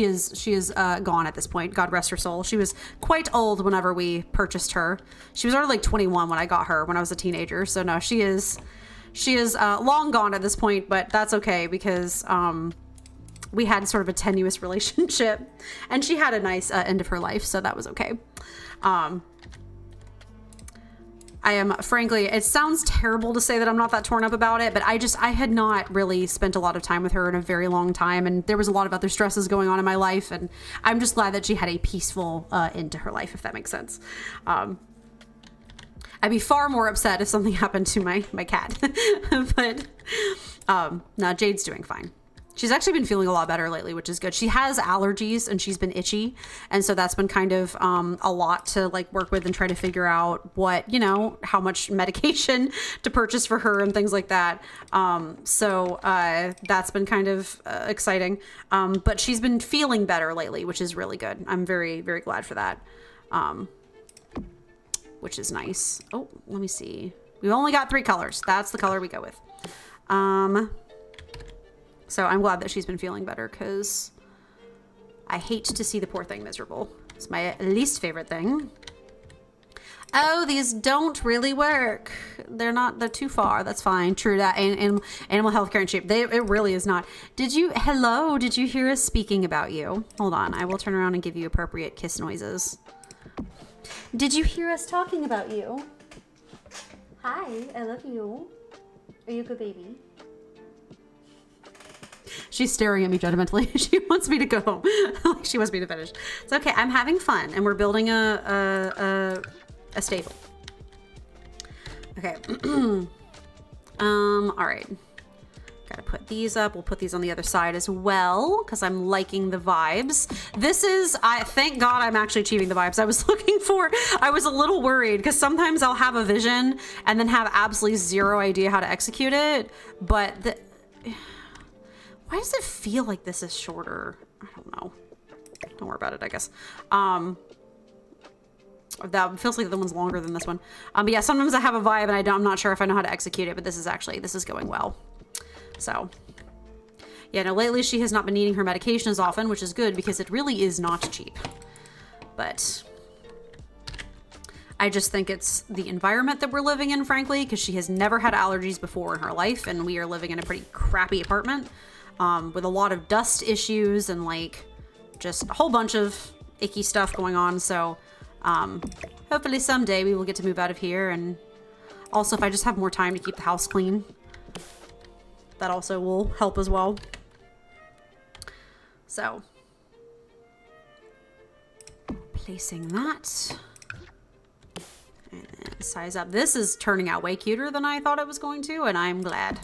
is gone at this point. God rest her soul. She was quite old whenever we purchased her. She was already like 21 when I got her when I was a teenager. So no, she is long gone at this point, but that's okay because, we had sort of a tenuous relationship and she had a nice end of her life. So that was okay. I am frankly, it sounds terrible to say that I'm not that torn up about it, but I had not really spent a lot of time with her in a very long time. And there was a lot of other stresses going on in my life. And I'm just glad that she had a peaceful end to her life, if that makes sense. I'd be far more upset if something happened to my cat, but no, Jade's doing fine. She's actually been feeling a lot better lately, which is good. She has allergies and she's been itchy. And so that's been kind of a lot to like work with and try to figure out what, you know, how much medication to purchase for her and things like that. So that's been kind of exciting. But she's been feeling better lately, which is really good. I'm very, very glad for that. Which is nice. Oh, let me see. We've only got 3 colors. That's the color we go with. So I'm glad that she's been feeling better because I hate to see the poor thing miserable. It's my least favorite thing. Oh, these don't really work. They're too far. That's fine. True that. And animal health care and sheep. It really is not. Did you hear us speaking about you? Hold on. I will turn around and give you appropriate kiss noises. Did you hear us talking about you? Hi, I love you. Are you a good baby? She's staring at me judgmentally. She wants me to go home. Like she wants me to finish. It's okay. I'm having fun, and we're building a stable. Okay. All right. Gotta put these up. We'll put these on the other side as well because I'm liking the vibes. Thank God I'm actually achieving the vibes I was looking for. I was a little worried because sometimes I'll have a vision and then have absolutely zero idea how to execute it. But why does it feel like this is shorter? I don't know. Don't worry about it, I guess. That feels like the one's longer than this one. But yeah, sometimes I have a vibe and I'm not sure if I know how to execute it, but this is going well. So yeah, no, lately she has not been needing her medication as often, which is good because it really is not cheap. But I just think it's the environment that we're living in, frankly, because she has never had allergies before in her life, and we are living in a pretty crappy apartment with a lot of dust issues and like just a whole bunch of icky stuff going on. So hopefully someday we will get to move out of here, and also if I just have more time to keep the house clean, that also will help as well. So placing that. And then size up. This is turning out way cuter than I thought it was going to, and I'm glad.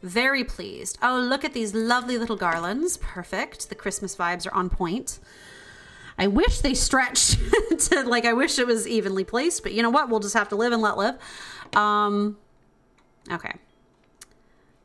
Very pleased. Oh, look at these lovely little garlands. Perfect. The Christmas vibes are on point. I wish they stretched to, like, I wish it was evenly placed, but you know what? We'll just have to live and let live. Okay.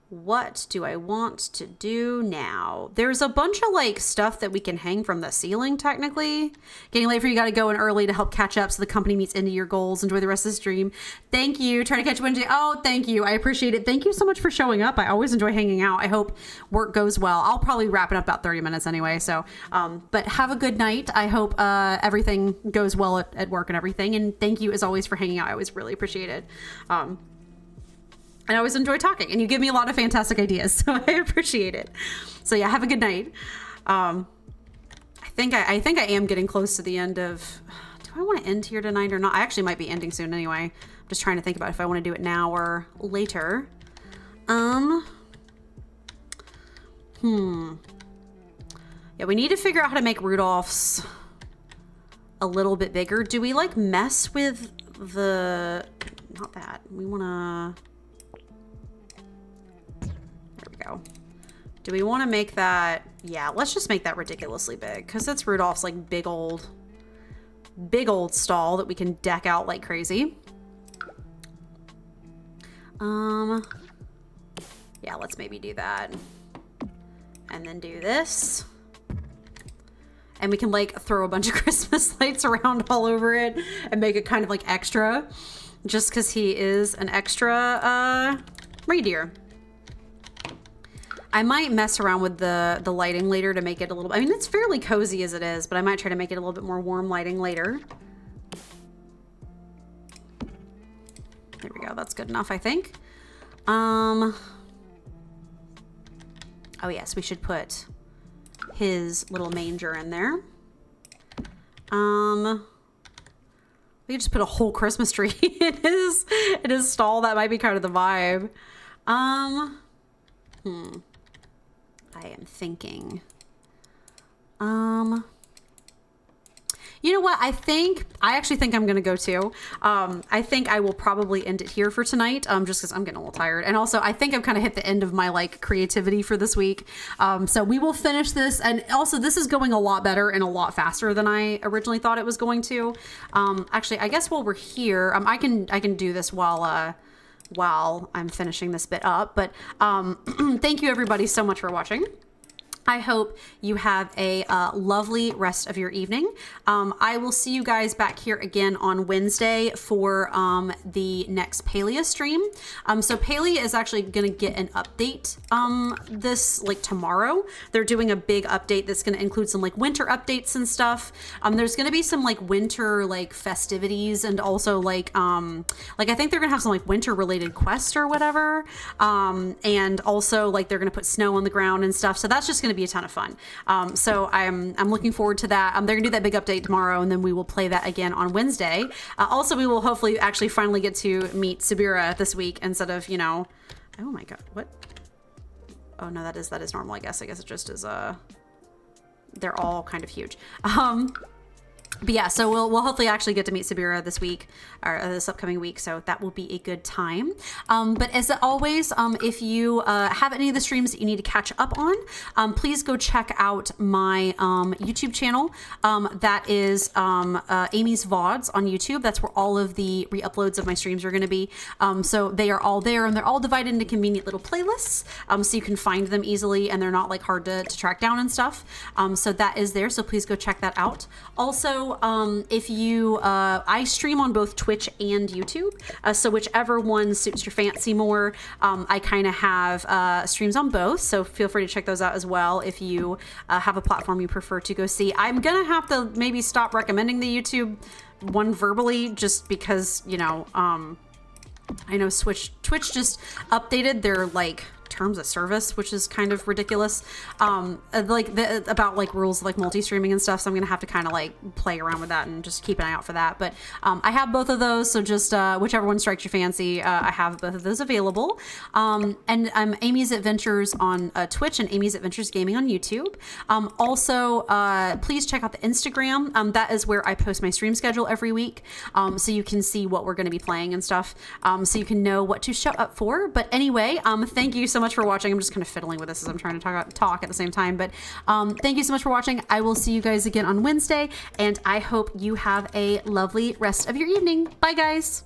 What do I want to do now? There's a bunch of like stuff that we can hang from the ceiling technically. Getting late for you, gotta go in early to help catch up so the company meets into your goals. Enjoy the rest of the stream. Thank you. Try to catch Wednesday. Oh, thank you. I appreciate it. Thank you so much for showing up. I always enjoy hanging out. I hope work goes well. I'll probably wrap it up about 30 minutes anyway. So, but have a good night. I hope everything goes well at work and everything. And thank you as always for hanging out. I always really appreciate it. I always enjoy talking, and you give me a lot of fantastic ideas, so I appreciate it. So yeah, have a good night. I think I am getting close to the end of. Do I want to end here tonight or not? I actually might be ending soon anyway. I'm just trying to think about if I want to do it now or later. Yeah, we need to figure out how to make Rudolph's a little bit bigger. Do we like mess with the? Not that we want to. Go. Do we want to make that? Yeah, let's just make that ridiculously big because it's Rudolph's like big old stall that we can deck out like crazy. Yeah, let's maybe do that and then do this, and we can like throw a bunch of Christmas lights around all over it and make it kind of like extra just because he is an extra reindeer. I might mess around with the lighting later to make it a little, I mean, it's fairly cozy as it is, but I might try to make it a little bit more warm lighting later. There we go. That's good enough, I think. Oh yes, we should put his little manger in there. We could just put a whole Christmas tree in his stall. That might be kind of the vibe. I am thinking. You know what? I actually think I'm gonna go too. I think I will probably end it here for tonight, just because I'm getting a little tired. And also, I think I've kind of hit the end of my like creativity for this week. So we will finish this, and also this is going a lot better and a lot faster than I originally thought it was going to. Actually, I guess while we're here, I can do this while I'm finishing this bit up. But thank you everybody so much for watching. I hope you have a lovely rest of your evening. I will see you guys back here again on Wednesday for the next Palia stream. So Palia is actually going to get an update this like tomorrow. They're doing a big update that's going to include some like winter updates and stuff. There's going to be some like winter like festivities, and also like I think they're going to have some like winter related quests or whatever. And also like they're going to put snow on the ground and stuff. So that's just going to be a ton of fun. So I'm looking forward to that. They're gonna do that big update tomorrow, and then we will play that again on Wednesday. Also, we will hopefully actually finally get to meet Sabira this week instead of, you know, oh my god, what? Oh no, that is normal. I guess it just is they're all kind of huge. But yeah, so we'll hopefully actually get to meet Sabira this week, or this upcoming week, so that will be a good time. But as always, if you have any of the streams that you need to catch up on, please go check out my YouTube channel. That is Amy's VODs on YouTube. That's where all of the re-uploads of my streams are going to be. So they are all there, and they're all divided into convenient little playlists, so you can find them easily, and they're not like hard to track down and stuff. So that is there, so please go check that out. Also, if you I stream on both Twitch and YouTube, so whichever one suits your fancy more. I kind of have streams on both, so feel free to check those out as well if you have a platform you prefer to go see. I'm gonna have to maybe stop recommending the YouTube one verbally just because, you know, I know Twitch just updated their like terms of service, which is kind of ridiculous, about like rules of like multi-streaming and stuff, so I'm gonna have to kind of like play around with that and just keep an eye out for that. But I have both of those, so just whichever one strikes your fancy, I have both of those available. And I'm Amy's Adventures on Twitch and Amy's Adventures Gaming on YouTube. Also, please check out the Instagram. That is where I post my stream schedule every week, so you can see what we're going to be playing and stuff, so you can know what to show up for. But anyway, thank you so much for watching. I'm just kind of fiddling with this as I'm trying to talk at the same time, but thank you so much for watching. I will see you guys again on Wednesday, and I hope you have a lovely rest of your evening. Bye guys.